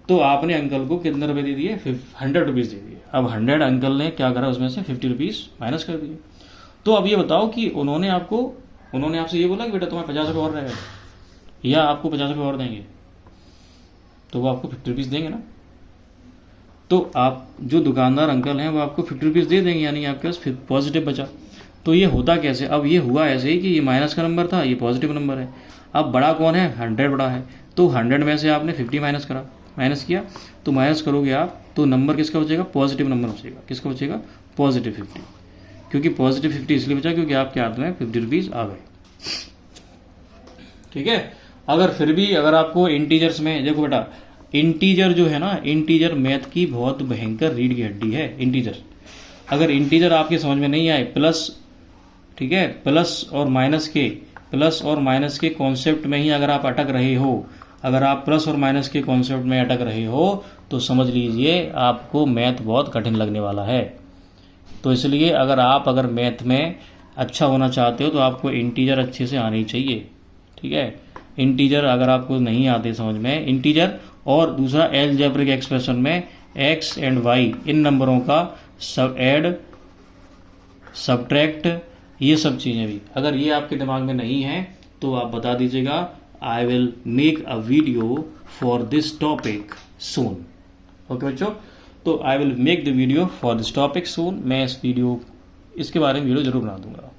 तो आपने अंकल को कितने रुपए दे दिए, 100 रुपीज़ दे दिए। अब 100 अंकल ने क्या करा, उसमें से 50 रुपीज़ माइनस कर दिए। तो अब ये बताओ कि उन्होंने आपसे ये बोला कि बेटा तुम्हें 50 रुपये और रहेगा, या आपको 50 रुपये और देंगे, तो वो आपको 50 रुपीज़ देंगे ना। तो आप, जो दुकानदार अंकल हैं वो आपको 50 रुपीज़ दे देंगे, यानी आपके पास पॉजिटिव बचा। तो ये होता कैसे, अब ये हुआ ऐसे ही कि ये माइनस का नंबर था, ये पॉजिटिव नंबर है। अब बड़ा कौन है, 100 बड़ा है, तो 100 में से आपने 50 माइनस किया, तो माइनस करोगे आप तो नंबर किसका बचेगा, पॉजिटिव नंबर बचेगा, किसका बचेगा, पॉजिटिव 50, क्योंकि पॉजिटिव 50 इसलिए बचा क्योंकि आपके हाथ में 50 रुपीज़ आ गए। ठीक है, अगर फिर भी अगर आपको इंटीजर्स में, देखो बेटा इंटीजर जो है ना, इंटीजर मैथ की बहुत भयंकर रीढ़ की हड्डी है। इंटीजर, अगर इंटीजर आपके समझ में नहीं आए, प्लस, ठीक है, प्लस और माइनस के कॉन्सेप्ट में ही अगर आप अटक रहे हो, अगर आप प्लस और माइनस के कॉन्सेप्ट में अटक रहे हो, तो समझ लीजिए आपको मैथ बहुत कठिन लगने वाला है। तो इसलिए अगर मैथ में अच्छा होना चाहते हो तो आपको इंटीजर अच्छे से आनी चाहिए। ठीक है, इंटीजर अगर आपको नहीं आते समझ में, इंटीजर, और दूसरा अलजेब्रिक एक्सप्रेशन में x एंड y इन नंबरों का ऐड, सब्ट्रैक्ट, ये सब चीज़ें भी अगर ये आपके दिमाग में नहीं है तो आप बता दीजिएगा, I will make a video for this topic soon. Okay बच्चों, तो I will make the video for this topic soon, मैं इसके बारे में वीडियो जरूर बना दूंगा।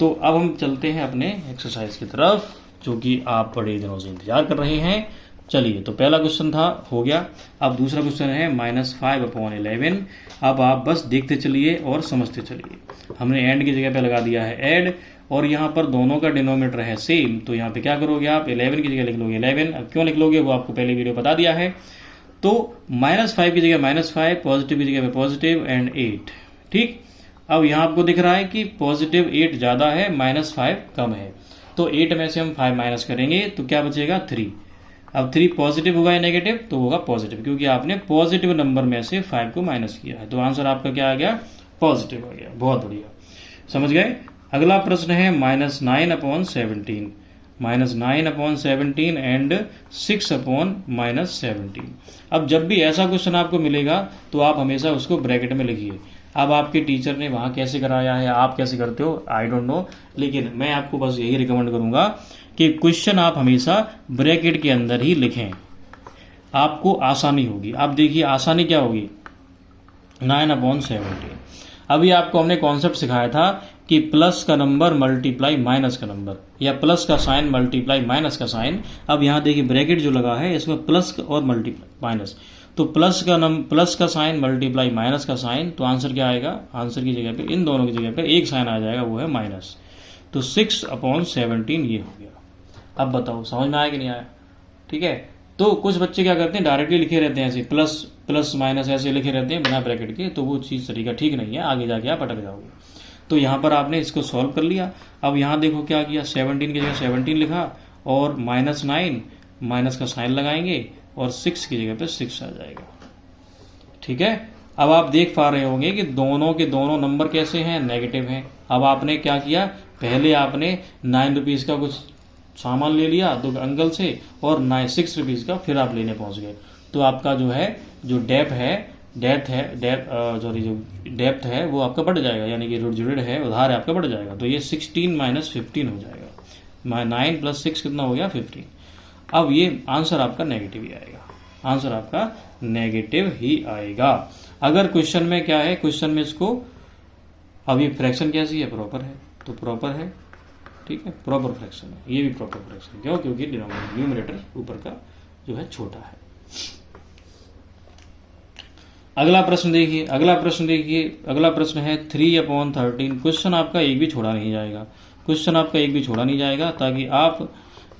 तो अब हम चलते हैं अपने एक्सरसाइज की तरफ, जो कि आप बड़े दिनों से इंतजार कर रहे हैं। चलिए, तो पहला क्वेश्चन था, हो गया। अब दूसरा क्वेश्चन है -5/11। अब आप बस देखते चलिए और समझते चलिए। हमने एंड की जगह पे लगा दिया है ऐड, और यहाँ पर दोनों का डिनोमिनेटर है सेम, तो यहाँ पे क्या करोगे आप, 11 की जगह लिख लोगे 11। अब क्यों लिख लोगे वो आपको पहले वीडियो बता दिया है। तो -5 की जगह -5, पॉजिटिव की जगह पे पॉजिटिव एंड 8। ठीक, अब यहाँ आपको दिख रहा है कि पॉजिटिव 8 ज़्यादा है, -5 कम है, तो 8 में से हम 5 माइनस करेंगे तो क्या बचेगा, 3। अब 3 पॉजिटिव होगा या नेगेटिव, तो होगा पॉजिटिव, क्योंकि आपने पॉजिटिव नंबर में से 5 को माइनस किया है, तो आंसर आपका क्या आ गया, पॉजिटिव आ गया। बहुत बढ़िया, समझ गए। अगला प्रश्न है -9/17, -9/17 एंड 6/-17। अब जब भी ऐसा क्वेश्चन आपको मिलेगा तो आप हमेशा उसको ब्रैकेट में लिखिए। अब आपके टीचर ने वहाँ कैसे कराया है, आप कैसे करते हो, आई डोंट नो, लेकिन मैं आपको बस यही रिकमेंड करूँगा कि क्वेश्चन आप हमेशा ब्रैकेट के अंदर ही लिखें, आपको आसानी होगी। आप देखिए आसानी क्या होगी, 9/17। अभी आपको हमने कॉन्सेप्ट सिखाया था कि प्लस का नंबर मल्टीप्लाई माइनस का नंबर, या प्लस का साइन मल्टीप्लाई माइनस का साइन। अब यहाँ देखिए ब्रैकेट जो लगा है इसमें प्लस और मल्टीप्लाई माइनस, तो प्लस का साइन मल्टीप्लाई माइनस का साइन, तो आंसर क्या आएगा, आंसर की जगह पे, इन दोनों की जगह पे एक साइन आ जाएगा, वो है माइनस। तो 6/17 ये हो गया। अब बताओ समझ में आया कि नहीं आया। ठीक है, तो कुछ बच्चे क्या करते हैं, डायरेक्टली लिखे रहते हैं ऐसे, प्लस माइनस ऐसे लिखे रहते हैं बिना ब्रैकेट के, तो वो चीज़ तरीका ठीक नहीं है, आगे जाके आप अटक जाओगे। तो यहाँ पर आपने इसको सॉल्व कर लिया। अब यहाँ देखो क्या किया, 17 की जगह 17 लिखा, और -9 माइनस का साइन लगाएंगे और 6 की जगह पे 6 आ जाएगा। ठीक है, अब आप देख पा रहे होंगे कि दोनों के दोनों नंबर कैसे हैं, नेगेटिव हैं। अब आपने क्या किया, पहले आपने 9 रुपीज़ का कुछ सामान ले लिया तो अंकल से, और 6 रुपीज़ का फिर आप लेने पहुंच गए। तो आपका जो है जो डेप्थ है वो आपका बढ़ जाएगा, यानी कि ऋण है, उधार है आपका बढ़ जाएगा। तो ये 16 माइनस 15 हो जाएगा। 9 प्लस 6 कितना हो गया, 15। अब ये आंसर आपका नेगेटिव ही आएगा, आंसर आपका नेगेटिव ही आएगा। अगर क्वेश्चन में क्या है, क्वेश्चन में इसको, अब ये फ्रैक्शन कैसी है, प्रॉपर है, तो प्रॉपर है। ठीक है, प्रॉपर फ्रैक्शन है, ये भी प्रॉपर फ्रैक्शन। क्यों? क्योंकि न्यूमरेटर ऊपर का जो है छोटा है। अगला प्रश्न देखिए, अगला प्रश्न है 3/13। क्वेश्चन आपका एक भी छोड़ा नहीं जाएगा, ताकि आप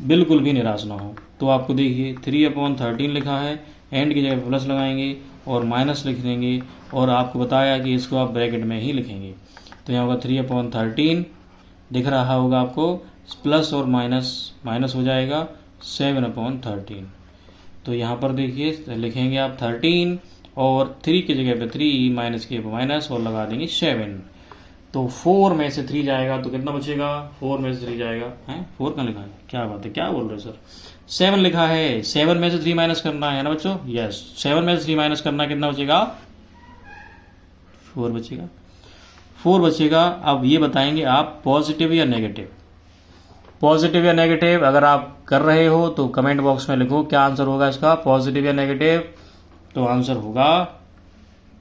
बिल्कुल भी निराश ना हो। तो आपको देखिए 3/13 लिखा है, एंड की जगह प्लस लगाएंगे और माइनस लिख देंगे, और आपको बताया कि इसको आप ब्रैकेट में ही लिखेंगे। तो यहाँ होगा 3/13, दिख रहा होगा आपको, प्लस और माइनस हो जाएगा 7/13। तो यहाँ पर देखिए लिखेंगे आप 13 और 3 की जगह पे 3, माइनस की माइनस, और लगा देंगे 7। तो 4 में से 3 जाएगा तो कितना बचेगा, 4 में से 3 जाएगा, है 4 कहाँ लिखा है, क्या बात है, क्या बोल रहे हो सर, 7 लिखा है। 7 में से 3 माइनस करना है ना बच्चों, यस, 7 में से 3 माइनस करना, कितना बचेगा, 4 बचेगा। अब ये बताएंगे आप पॉजिटिव या नेगेटिव। अगर आप कर रहे हो तो कमेंट बॉक्स में लिखो क्या आंसर होगा इसका, पॉजिटिव या नेगेटिव। तो आंसर होगा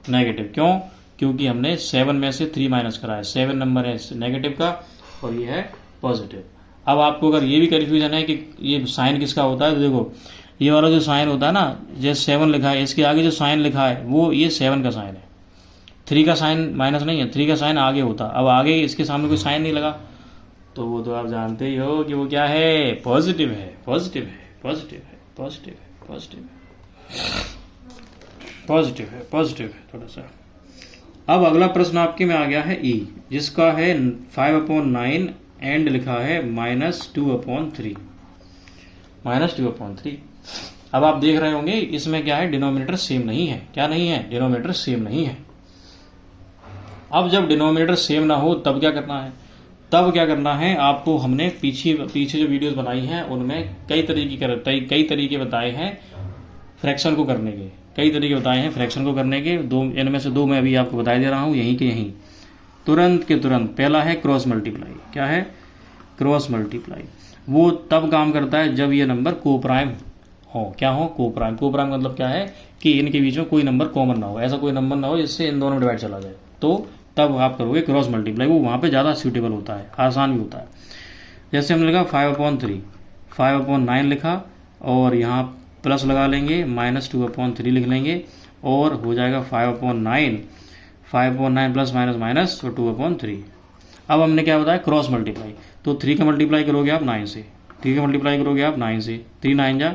नेगेटिव। क्यों? क्योंकि हमने 7 में से 3 माइनस करा है, 7 नंबर है नेगेटिव का और ये है पॉजिटिव। अब आपको अगर ये भी कन्फ्यूजन है कि ये साइन किसका होता है, तो देखो ये वाला जो साइन होता है ना, जैसे 7 लिखा है, इसके आगे जो साइन लिखा है वो ये 7 का साइन है, 3 का साइन माइनस नहीं है, 3 का साइन आगे होता। अब आगे इसके सामने कोई साइन नहीं लगा, तो वो तो आप जानते ही हो कि वो क्या है, पॉजिटिव है। थोड़ा सा। अब अगला प्रश्न आपके में आ गया है ई, जिसका है 5/9 एंड लिखा है -2/3। अब आप देख रहे होंगे इसमें क्या है, डिनोमिनेटर सेम नहीं है। क्या नहीं है, डिनोमिनेटर सेम नहीं है। अब जब डिनोमिनेटर सेम ना हो तब क्या करना है, आपको हमने पीछे जो वीडियोस बनाई हैं उनमें कई तरीके बताए हैं फ्रैक्शन को करने के, दो इनमें से 2 मैं अभी आपको बता दे रहा हूँ, यहीं के यहीं तुरंत के तुरंत। पहला है क्रॉस मल्टीप्लाई। क्या है, क्रॉस मल्टीप्लाई। वो तब काम करता है जब ये नंबर कोप्राइम हो। क्या हो, कोप्राइम। कोप्राइम मतलब क्या है कि इनके बीच में कोई नंबर कॉमन ना हो, ऐसा कोई नंबर ना हो जिससे इन दोनों में डिवाइड चला जाए, तो तब आप करोगे क्रॉस मल्टीप्लाई। वो वहाँ पे ज़्यादा सूटेबल होता है, आसान भी होता है। जैसे हमने लिखा 5/3, 5/9 लिखा और यहाँ प्लस लगा लेंगे, -2/3 लिख लेंगे और हो जाएगा 5/9 प्लस माइनस और 2/3। अब हमने क्या बताया, क्रॉस मल्टीप्लाई। तो 3 का मल्टीप्लाई करोगे आप 9 से, 3 का मल्टीप्लाई करोगे आप 9 से, 3 9 जा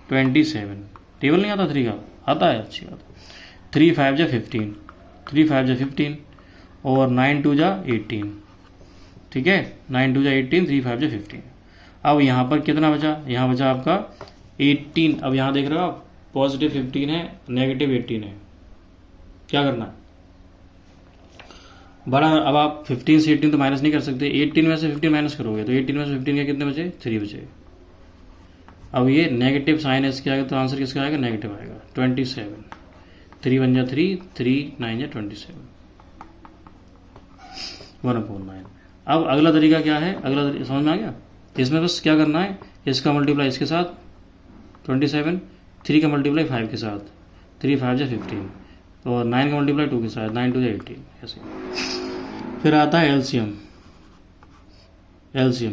27। टेबल नहीं आता 3 का, आता है, अच्छी बात। 3 5 जा 15, 3 5 जा 15 और 9 2 जा 18। ठीक है, 9 2 जा 18, 3 5 जा 15। अब यहाँ पर कितना बचा, यहाँ बचा आपका 18। अब यहाँ देख रहे हो आप, पॉजिटिव 15 है, नेगेटिव 18 है। क्या करना है, बड़ा। अब आप 15 से 18 तो माइनस नहीं कर सकते, 18 में से 15 माइनस करोगे तो 18 में से 15 के कितने बचे, 3 बचे। अब ये नेगेटिव साइन है इसके आगे, तो आंसर किसका आएगा, नेगेटिव आएगा, 27। 3 1 जा 3, 3 9 जा 27, 1/9। अब अगला तरीका क्या है, समझ में आ गया। इसमें बस क्या करना है, इसका मल्टीप्लाई इसके साथ 27, 3 का मल्टीप्लाई 5 के साथ, 3 5 जा 15 और 9 का मल्टीप्लाई 2 के साथ, 9 2 जा 18, ऐसे। फिर आता है एलसीएम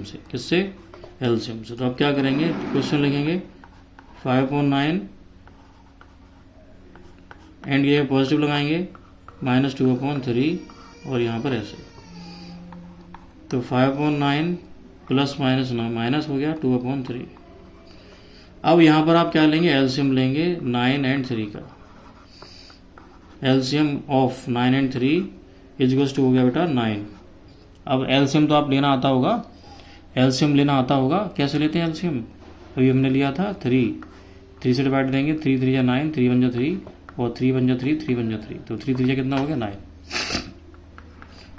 से, किससे, एलसीएम से। तो अब क्या करेंगे, क्वेश्चन लिखेंगे 5/9 एंड ये पॉजिटिव लगाएंगे, -2/3 और यहाँ पर ऐसे। तो 5/9 प्लस माइनस हो गया 2/3। अब यहाँ पर आप क्या लेंगे, एलसीएम लेंगे 9 एंड 3 का। LCM of 9 and 3 equals to हो गया बेटा 9। अब एलसीएम तो आप लेना आता होगा, कैसे लेते हैं एलसीएम, अभी हमने लिया था 3 से डिवाइड देंगे, 3 3 जा 9, 3 1 जा 3 और 3 1 जा 3, 3 1 जा 3, तो 3 3 जा कितना हो गया 9।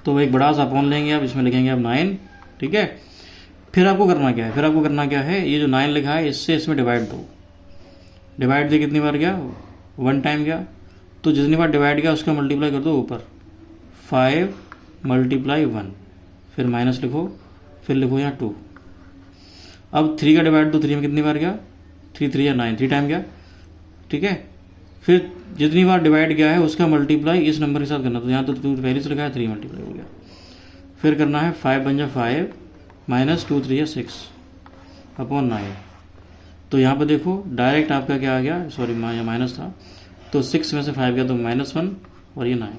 तो एक बड़ा सा अपॉन लेंगे आप, इसमें लिखेंगे आप 9, ठीक है। फिर आपको करना क्या है, फिर आपको करना क्या है, ये जो 9 लिखा है इससे इसमें डिवाइड दो, डिवाइड दे कितनी बार गया, 1 टाइम गया, तो जितनी बार डिवाइड गया उसका मल्टीप्लाई कर दो ऊपर, 5 × 1, फिर माइनस लिखो, फिर लिखो यहाँ 2। अब 3 का डिवाइड दो, 3 में कितनी बार गया, 3 3 या 9, 3 टाइम गया, ठीक है। फिर जितनी बार डिवाइड गया है उसका मल्टीप्लाई इस नंबर के साथ करना, तो यहाँ तो 2 पहले से लगा है, 3 मल्टीप्लाई हो गया। फिर करना है 5 1 जा 5 माइनस 2 3 या 6 अपॉन 9। तो यहाँ पर देखो डायरेक्ट आपका क्या आ गया, सॉरी यहाँ माइनस था, तो 6 में से 5 गया तो -1 और ये 9।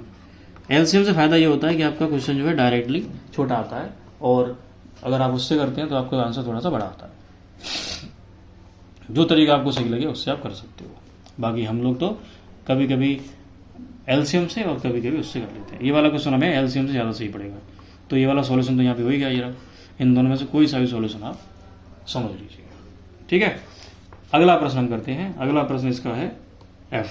एलसीएम से फ़ायदा ये होता है कि आपका क्वेश्चन जो है डायरेक्टली छोटा आता है, और अगर आप उससे करते हैं तो आपका आंसर थोड़ा सा बड़ा आता है। जो तरीका आपको सही लगे उससे आप कर सकते हो। बाकी हम लोग तो कभी कभी एलसीएम से और कभी कभी उससे कर लेते हैं। ये वाला क्वेश्चन हमें एलसीएम से ज़्यादा सही पड़ेगा, तो ये वाला सॉल्यूशन तो यहाँ पे हो ही गया। ये रहा, इन दोनों में से कोई सा भी सॉल्यूशन आप समझ लीजिए, ठीक है। अगला प्रश्न हम करते हैं। अगला प्रश्न इसका है एफ।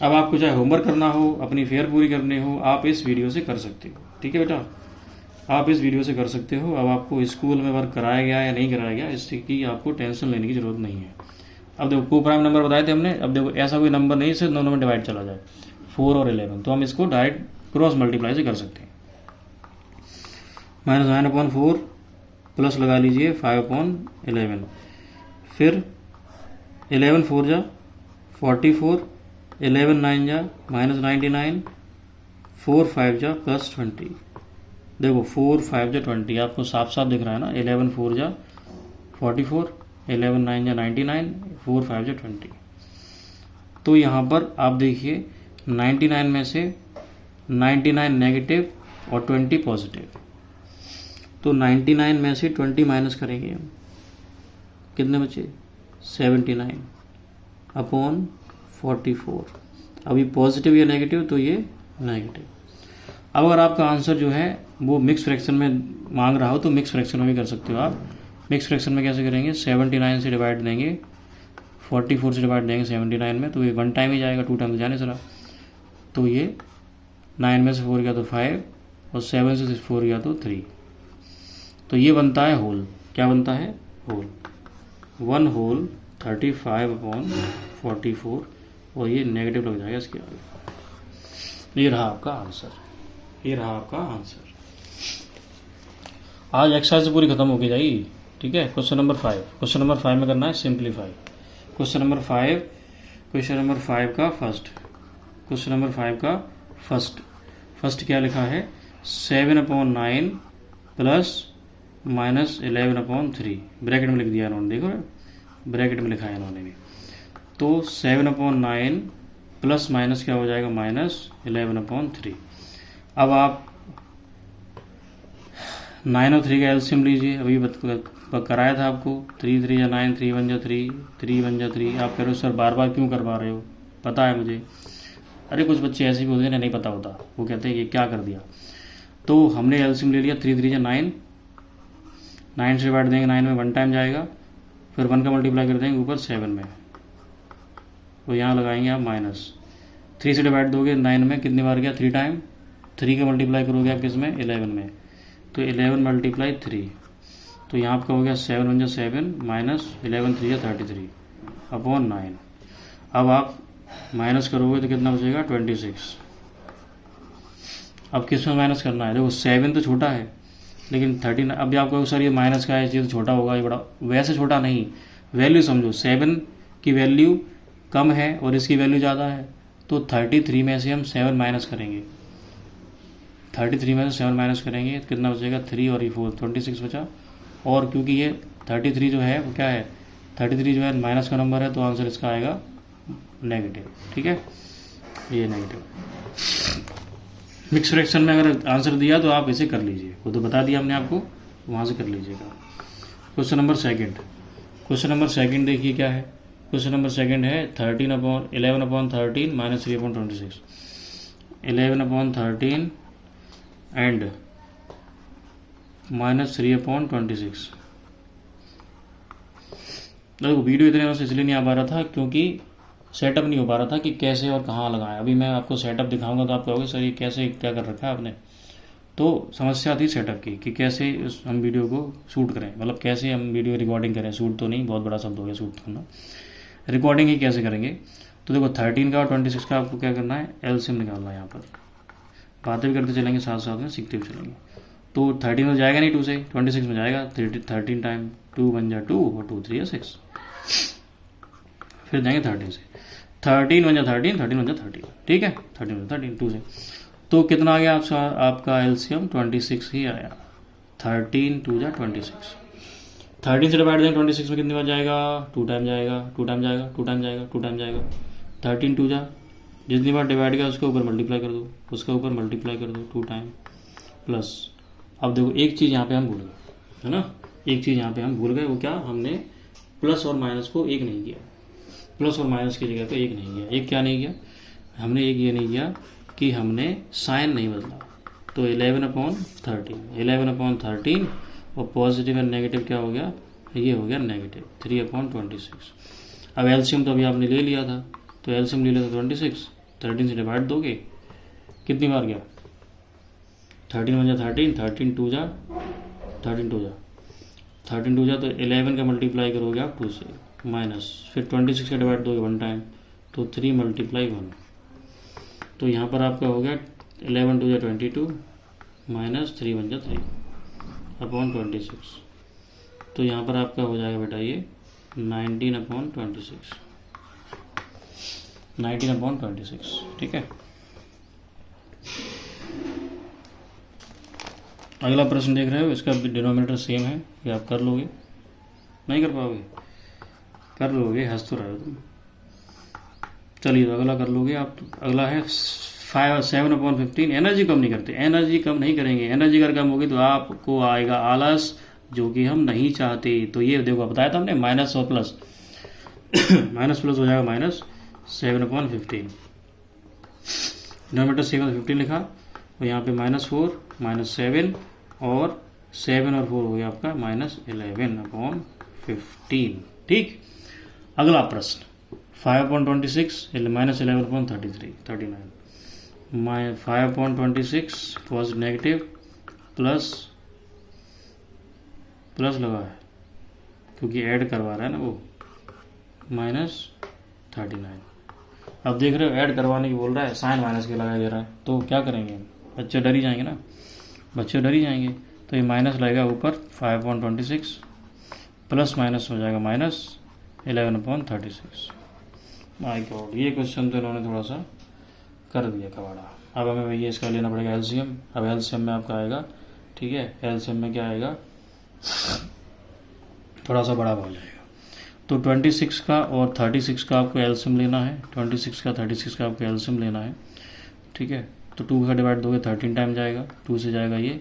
अब आपको चाहे होमवर्क करना हो, अपनी फेयर पूरी करनी हो, आप इस वीडियो से कर सकते हो, ठीक है बेटा, आप इस वीडियो से कर सकते हो। अब आपको स्कूल में वर्क कराया गया या नहीं कराया गया इसकी आपको टेंशन लेने की जरूरत नहीं है। अब देखो को प्राइम नंबर बताए थे हमने, अब देखो ऐसा कोई नंबर नहीं सिर्फ दोनों में डिवाइड चला जाए 4 और 11, तो हम इसको डायरेक्ट क्रॉस मल्टीप्लाई से कर सकते हैं। -9/4 प्लस लगा लीजिए 5/11, फिर 11 4 जा 44, 11 9 जा -99, 4 5 जा +20। देखो 4 5 जा 20 आपको साफ साफ दिख रहा है ना, 11 4 जा 44, 11 9 जा 99, 4 5 जा 20। तो यहाँ पर आप देखिए 99 में से 99 नेगेटिव और 20 पॉजिटिव, तो 99 में से 20 माइनस करेंगे हम, कितने बचे 79/44। अब ये पॉजिटिव या नेगेटिव, तो ये नेगेटिव। अब अगर आपका आंसर जो है वो मिक्स फ्रैक्शन में मांग रहा हो तो मिक्स फ्रैक्शन में भी कर सकते हो आप। मिक्स फ्रैक्शन में कैसे करेंगे, 79 से डिवाइड देंगे, 44 से डिवाइड देंगे 79 में, तो ये 1 टाइम ही जाएगा, 2 टाइम तो जाने चला। तो ये 9 में से 4 गया तो 5 और 7 से 4 गया तो 3, तो ये बनता है होल। क्या बनता है, होल। 1 होल 35/44 और ये नेगेटिव लग जाएगा इसके आगे। ये रहा आपका आंसर, ये रहा आपका आंसर। आज एक्सरसाइज पूरी खत्म होगी जाएगी, ठीक है। क्वेश्चन नंबर 5, क्वेश्चन नंबर 5 में करना है simplify. Question number 5, question number 5 का फर्स्ट, क्वेश्चन नंबर 5 का फर्स्ट क्या लिखा है, 7/9 प्लस -11/3, ब्रैकेट में लिख दिया इन्होंने, देखो ब्रैकेट में लिखा है इन्होंने भी। तो 7/9 प्लस माइनस क्या हो जाएगा, -11/3। अब आप 9 और 3 का एलसीएम लीजिए, अभी कराया था आपको, 3 3 या 9, 3 1 जा 3, 3 1 जा 3। आप कह रहे हो सर बार बार क्यों करवा रहे हो, पता है मुझे। अरे कुछ बच्चे ऐसे भी होते हैं नहीं पता होता, वो कहते हैं ये क्या कर दिया। तो हमने एलसीएम ले लिया, 3 3 जा 9, 9 से डिवाइड देंगे, 9 में 1 टाइम जाएगा, फिर 1 का मल्टीप्लाई कर देंगे ऊपर 7 में, तो यहाँ लगाएंगे आप माइनस। 3 से डिवाइड दोगे 9 में कितनी बार गया, 3 टाइम, 3 का मल्टीप्लाई करोगे आप किस में, 11 में, तो 11 × 3, तो यहाँ आपका हो गया 7 1 जा 7 -11 3 जा 33/9। अब आप माइनस करोगे तो कितना बचेगा, 26। अब किस में माइनस करना है, देखो 7 तो छोटा है लेकिन 13, अब आपको सर ये माइनस का है, ये तो छोटा होगा, ये बड़ा, वैसे छोटा नहीं, वैल्यू समझो, 7 की वैल्यू कम है और इसकी वैल्यू ज़्यादा है, तो 33 में से हम 7 माइनस करेंगे, 33 में से 7 माइनस करेंगे तो कितना बचेगा, 3 और 4, 26 बचा। और क्योंकि ये 33 जो है वो क्या है, 33 जो है माइनस का नंबर है, तो आंसर इसका आएगा नेगेटिव, ठीक है, ये नेगेटिव। मिक्स फ्रैक्शन में अगर आंसर दिया तो आप इसे कर लीजिए, वो तो बता दिया हमने आपको, वहाँ से कर लीजिएगा। Question number second, question number second देखिए क्या है। क्वेश्चन नंबर सेकंड है 11/13 -3/26, 11/13 एंड -3/26। देखो वीडियो इतने से इसलिए नहीं आ पा रहा था क्योंकि सेटअप नहीं हो पा रहा था कि कैसे और कहाँ लगाएं। अभी मैं आपको सेटअप दिखाऊंगा तो आप कहोगे सर ये कैसे क्या कर रखा है आपने। तो समस्या थी सेटअप की कि कैसे हम वीडियो को शूट करें, मतलब कैसे हम वीडियो रिकॉर्डिंग करें। शूट तो नहीं, बहुत बड़ा शब्द हो गया शूट करना, रिकॉर्डिंग ही कैसे करेंगे। तो देखो 13 का और 26 का आपको क्या करना है, एलसीएम निकालना है। यहाँ पर बातें भी करते चलेंगे, साथ साथ में सीखते भी चलेंगे। तो 13 में जाएगा नहीं 2 से, 26 में जाएगा। 13 टाइम 2 1 जा 2 और 2 3 6, फिर जाएंगे 13 से। 13 1 जा 13, 13 1 जा 13, ठीक है। 13 13 2 से तो कितना आ गया आपका एलसीएम 26 ही आया। 13 2 जा 26। 13 से डिवाइड देंगे 26 में कितनी बार जाएगा, 2 टाइम जाएगा, 2 टाइम जाएगा, 2 टाइम जाएगा, 2 टाइम जाएगा। 13 2 जा, जितनी बार डिवाइड किया उसके ऊपर मल्टीप्लाई कर दो, उसके ऊपर मल्टीप्लाई कर दो 2 टाइम प्लस। अब देखो एक चीज़ यहाँ पे हम भूल गए, है ना, एक चीज़ यहाँ पे हम भूल गए। वो क्या, हमने प्लस और माइनस को एक नहीं किया। प्लस और माइनस की जगह पे एक नहीं किया। एक क्या नहीं किया हमने, एक ये नहीं किया कि हमने साइन नहीं बदला। तो 11/13, 11/13 और पॉजिटिव एंड नेगेटिव क्या हो गया, ये हो गया नेगेटिव 3/26। अब एलसीएम तो अभी आपने ले लिया था, तो एलसीएम ले लिया था 26, 13 से डिवाइड दोगे कितनी बार गया, 13 1 जा 13, 13 2 जा 13 2 जा 13 2 जा, तो 11 का मल्टीप्लाई करोगे आप 2 से माइनस, फिर 26 का डिवाइड दोगे 1 टाइम, तो 3 × 1। तो यहाँ पर आपका हो गया 11 2 जा 22 माइनस 3 1 जा 3 अपॉन 26। तो यहाँ पर आपका हो जाएगा बेटा ये 19/26, 19/26, ठीक है। अगला प्रश्न देख रहे हो, इसका डिनोमिनेटर सेम है, ये आप कर लोगे, नहीं कर पाओगे, कर लोगे, हंस तो रहे हो तुम। चलिए तो अगला कर लोगे आप। अगला है 7/15। एनर्जी कम नहीं करते, एनर्जी कम नहीं करेंगे। एनर्जी अगर कम होगी तो आपको आएगा आलस, जो कि हम नहीं चाहते। तो ये देखो बताया था हमने, माइनस और प्लस माइनस प्लस हो जाएगा माइनस 7/15। डिनोमिनेटर 7/15 लिखा, और यहाँ पे -4 -7 और 7 और 4 हो गया आपका -11/15, ठीक। अगला प्रश्न 5/26 -11/33, 39। 5/26 पॉजिटिव नेगेटिव प्लस लगा है क्योंकि ऐड करवा रहा है ना वो, -39। अब देख रहे हो ऐड करवाने की बोल रहा है, साइन माइनस के लगा दे रहा है, तो क्या करेंगे, बच्चे डर ही जाएंगे ना, बच्चे डर ही जाएंगे। तो ये माइनस लगेगा ऊपर 5/26, प्लस माइनस हो जाएगा -11/36। माय गॉड, ये क्वेश्चन तो इन्होंने थोड़ा सा कर दिया कबाड़ा। अब हमें भैया इसका लेना पड़ेगा एलसीएम। अब एलसीएम में आपका आएगा, ठीक है, एलसीएम में क्या आएगा, थोड़ा सा बड़ा हो जाएगा। तो 26 का और 36 का आपको एलसीएम लेना है, 26 का 36 का आपको एलसीएम लेना है, ठीक है। तो 2 का डिवाइड दोगे 13 टाइम जाएगा, 2 से जाएगा ये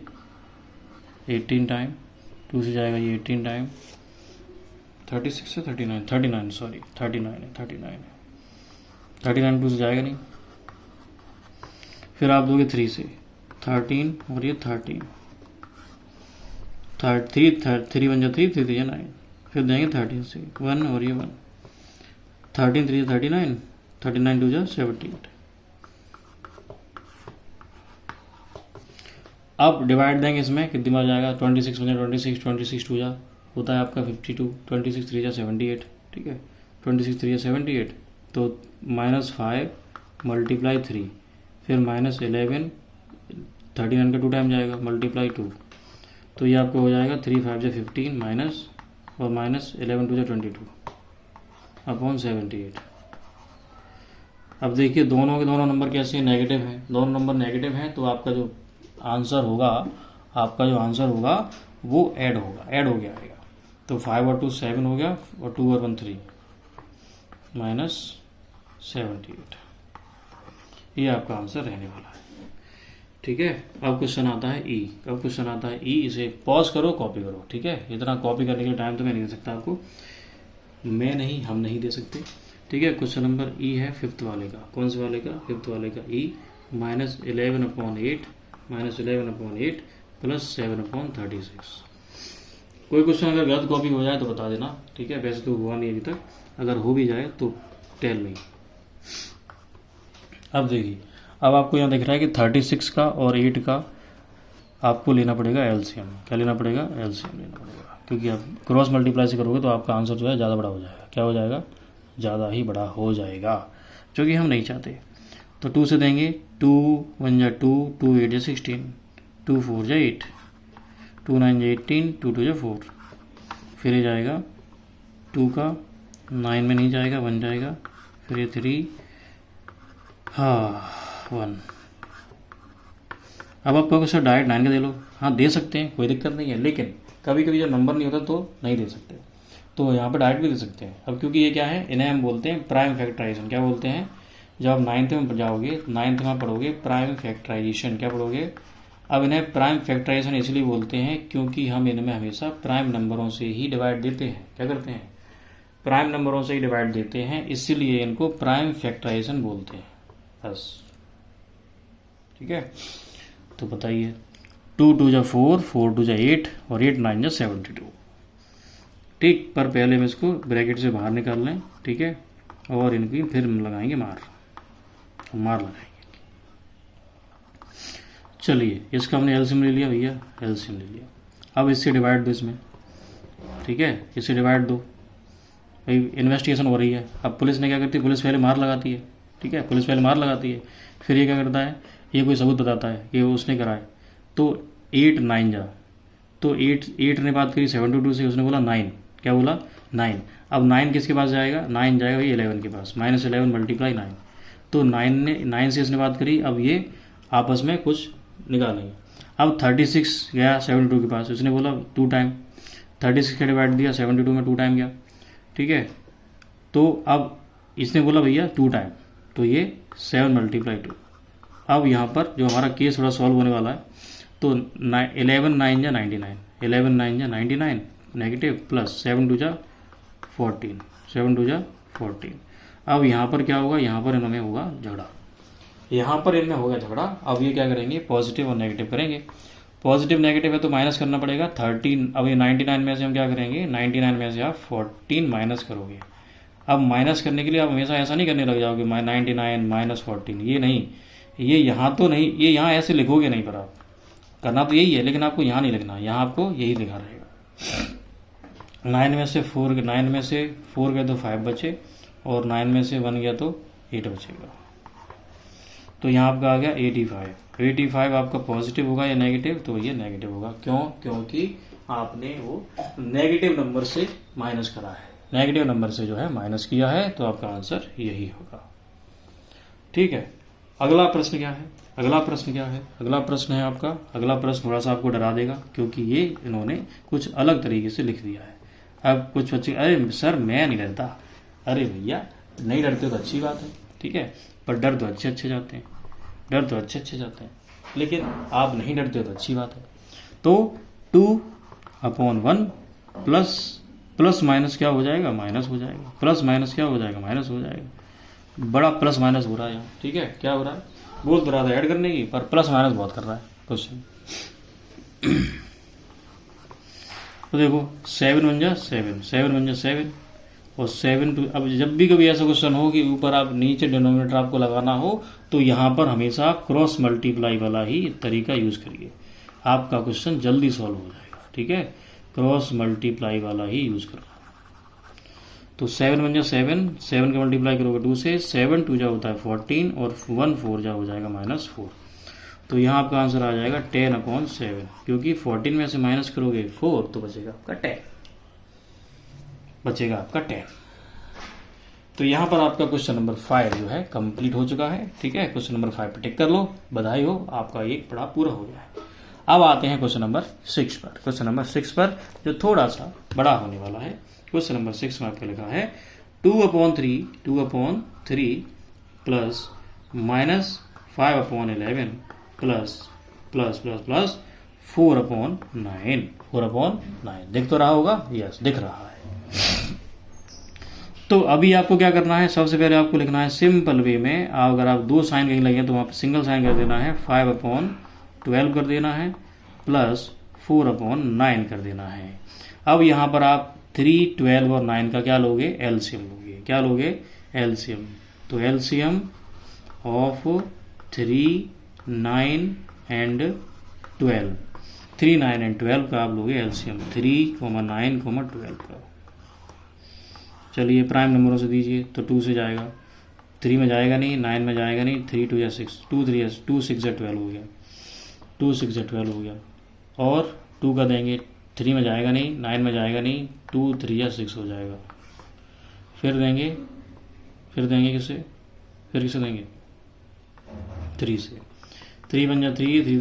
18 टाइम, 2 से जाएगा ये 18 टाइम, 36 से 39 सॉरी 39 है, 39 2 से जाएगा नहीं। फिर आप दोगे 3 से 13 और ये 13, 3 1 जा 3, 3 3 जा 9। फिर देंगे 13 से 1 और ये 1, 13 3 39, 39 2 जा 78। अब डिवाइड देंगे इसमें, कितनी बार जाएगा, 26 में 26, 26 2 जा होता है आपका 52, 26 3 जा 78, ठीक है, 26 3 जा 78। तो -5 × 3, फिर -11, 39 का 2 टाइम जाएगा, × 2, तो ये आपको हो जाएगा 3 5 जा 15 माइनस और -11 2 जा 22 अपॉन 78। अब देखिए दोनों के दोनों नंबर कैसे नेगेटिव हैं, दोनों नंबर नेगेटिव हैं, तो आपका जो आंसर होगा वो ऐड हो गया आएगा। तो 5 और 2 7 हो गया, और 2 और 1 3 -78, ये आपका आंसर रहने वाला है, ठीक है। अब क्वेश्चन आता है ई। अब क्वेश्चन आता है ई, इसे पॉज करो, कॉपी करो, ठीक है। इतना कॉपी करने के लिए टाइम तो मैं नहीं दे सकता आपको, हम नहीं दे सकते, ठीक है। क्वेश्चन नंबर ई है 5th वाले का। कौन से वाले का, 5th वाले का ई, -11/8 प्लस 7/36। कोई क्वेश्चन अगर गलत कॉपी हो जाए तो बता देना, ठीक है। वैसे तो हुआ नहीं अभी तक, अगर हो भी जाए तो टेल मी। अब देखिए, अब आपको यहाँ दिख रहा है कि 36 का और 8 का आपको लेना पड़ेगा एलसीएम। क्या लेना पड़ेगा? एलसीएम लेना पड़ेगा, क्योंकि आप क्रॉस मल्टीप्लाई से करोगे तो आपका आंसर जो है ज़्यादा बड़ा हो जाएगा। क्या हो जाएगा? ज़्यादा ही बड़ा हो जाएगा, जो कि हम नहीं चाहते। तो 2 से देंगे, 2 1 जा 2, 2 8 जा 16, 2 4 जा 8, 2 9 जा 18, 2 2 जा 4, फिर ये जाएगा 2 का 9 में नहीं जाएगा, 1 जाएगा, फिर ये 3, हाँ 1। अब आप कहोगे सर डायरेक्ट 9 का दे लो। हाँ दे सकते हैं, कोई दिक्कत नहीं है, लेकिन कभी कभी जब नंबर नहीं होता तो नहीं दे सकते, तो यहाँ पर डायरेक्ट भी दे सकते हैं। अब क्योंकि ये क्या है, इन्हें हम बोलते हैं प्राइम फैक्टराइजेशन। क्या बोलते हैं? जब आप 9th में जाओगे, 9th में पढ़ोगे प्राइम फैक्टराइजेशन। क्या पढ़ोगे? अब इन्हें प्राइम फैक्टराइजेशन इसलिए बोलते हैं क्योंकि हम इनमें हमेशा प्राइम नंबरों से ही डिवाइड देते हैं। क्या करते हैं? प्राइम नंबरों से ही डिवाइड देते हैं, इसीलिए इनको प्राइम फैक्टराइजेशन बोलते हैं, बस। ठीक है, तो बताइए, 2 2 जा 4, 4 2 जा 8 और 8 9 जा 72। ठीक, पर पहले हम इसको ब्रैकेट से बाहर निकाल लें, ठीक है, और इनकी फिर लगाएंगे मार लगाएंगे। चलिए, इसका हमने एलसीएम ले लिया भैया, एलसीएम ले लिया। अब इससे डिवाइड दो इसमें, ठीक है, इससे डिवाइड दो। भाई इन्वेस्टिगेशन हो रही है, अब पुलिस ने क्या करती है, पुलिस पहले मार लगाती है, ठीक है, पुलिस पहले मार लगाती है, फिर ये क्या करता है, ये कोई सबूत बताता है कि उसने कराए। तो 8 9 जा, तो 8 ने बात करी 72 से, उसने बोला 9। क्या बोला? 9। अब 9 किसके पास जाएगा? 9 जाएगा भाई 11 के पास, -11 × 9। तो 9 से इसने बात करी, अब ये आपस में कुछ निकालेंगे। अब 36 गया 72 के पास, उसने बोला 2 टाइम, 36 का डिवाइड दिया 72 में 2 टाइम गया, ठीक है। तो अब इसने बोला भैया 2 टाइम, तो ये 7 × 2। अब यहाँ पर जो हमारा केस थोड़ा सॉल्व होने वाला है, तो 11 9 जा 99, 11 9 जा 99 नेगेटिव, प्लस 7 2 जा 14, 7 2 जा 14। अब यहाँ पर क्या होगा? यहाँ पर इनमें होगा झगड़ा, यहाँ पर इनमें होगा झगड़ा। अब ये क्या करेंगे? पॉजिटिव और नेगेटिव करेंगे। पॉजिटिव नेगेटिव है तो माइनस करना पड़ेगा 13। अब ये 99 में से हम क्या करेंगे? 99 में से आप 14 माइनस करोगे। अब माइनस करने के लिए आप हमेशा ऐसा नहीं करने लग जाओगे 99 - 14, ये नहीं, ये यहाँ तो नहीं, ये यहाँ ऐसे लिखोगे नहीं, पर आप करना तो यही है, लेकिन आपको यहाँ नहीं लिखना, यहाँ आपको यही लिखा रहेगा। 9 में से 4 गए तो 5 बचे, और 9 में से 1 गया तो 8 बचेगा। तो यहाँ आपका आ गया 85। 85 आपका पॉजिटिव होगा या नेगेटिव? तो ये नेगेटिव होगा। क्यों? क्योंकि आपने वो नेगेटिव नंबर से माइनस करा है, नेगेटिव नंबर से जो है माइनस किया है, तो आपका आंसर यही होगा। ठीक है, अगला प्रश्न क्या है? अगला प्रश्न है आपका, अगला प्रश्न थोड़ा सा आपको डरा देगा, क्योंकि ये इन्होंने कुछ अलग तरीके से लिख दिया है। अब कुछ बच्चे, अरे सर मैं नहीं डरता। अरे भैया नहीं डरते तो अच्छी बात है, ठीक है, पर डर तो अच्छे जाते हैं, लेकिन आप नहीं डरते तो अच्छी बात है। तो 2/1 प्लस माइनस क्या हो जाएगा? माइनस हो जाएगा। प्लस माइनस क्या हो जाएगा? माइनस हो जाएगा। बड़ा प्लस माइनस हो रहा है यहाँ, ठीक है। क्या हो रहा है? बोल तो रहा था ऐड करने की, पर प्लस माइनस बहुत कर रहा है क्वेश्चन। तो देखो 7 1 जा 7 और 7 2। अब जब भी कभी ऐसा क्वेश्चन हो कि ऊपर आप नीचे डिनोमिनेटर आपको लगाना हो, तो यहाँ पर हमेशा क्रॉस मल्टीप्लाई वाला ही तरीका यूज़ करिए, आपका क्वेश्चन जल्दी सॉल्व हो जाएगा, ठीक है। क्रॉस मल्टीप्लाई वाला ही यूज़ करना। तो 7 1 जा 7 का मल्टीप्लाई करोगे 2 से, 7 2 जा होता है 14 और 1 4 जा हो जाएगा -4। तो यहाँ आपका आंसर आ जाएगा 10/7, क्योंकि 14 में से माइनस करोगे 4 तो बचेगा आपका 10। तो यहाँ पर आपका क्वेश्चन नंबर 5 जो है कंप्लीट हो चुका है, ठीक है। क्वेश्चन नंबर 5 पे टिक कर लो, बधाई हो, आपका एक पढ़ा पूरा हो गया है। अब आते हैं क्वेश्चन नंबर 6 पर। क्वेश्चन नंबर 6 पर जो थोड़ा सा बड़ा होने वाला है। क्वेश्चन नंबर 6 में आपको लिखा है 2/3 प्लस -5/11 प्लस 4/9। दिख तो रहा होगा? यस, दिख रहा है। तो अभी आपको क्या करना है? सबसे पहले आपको लिखना है सिंपल वे में। अगर आप 2 साइन कहीं लगे तो वहाँ पर सिंगल साइन कर देना है, 5/12 कर देना है, प्लस 4/9 कर देना है। अब यहाँ पर आप 3, 12 और 9 का क्या लोगे, एलसीएम लोगे। क्या लोगे, एलसीएम। तो एलसीएम ऑफ 3, 9 एंड 12, 3, 9 एंड 12 का आप लोगे एलसीएम, 3, 9, 12 का। चलिए प्राइम नंबरों से दीजिए, तो 2 से जाएगा, 3 में जाएगा नहीं, 9 में जाएगा नहीं, 3 2 या 6, 2 3 2 6 या 12 हो गया, 2 6 या 12 हो गया। और 2 का देंगे, 3 में जाएगा नहीं, 9 में जाएगा नहीं, 2 3 या 6 हो जाएगा। फिर देंगे किससे, फिर किसे देंगे, 3 से, 3 बन जा 3,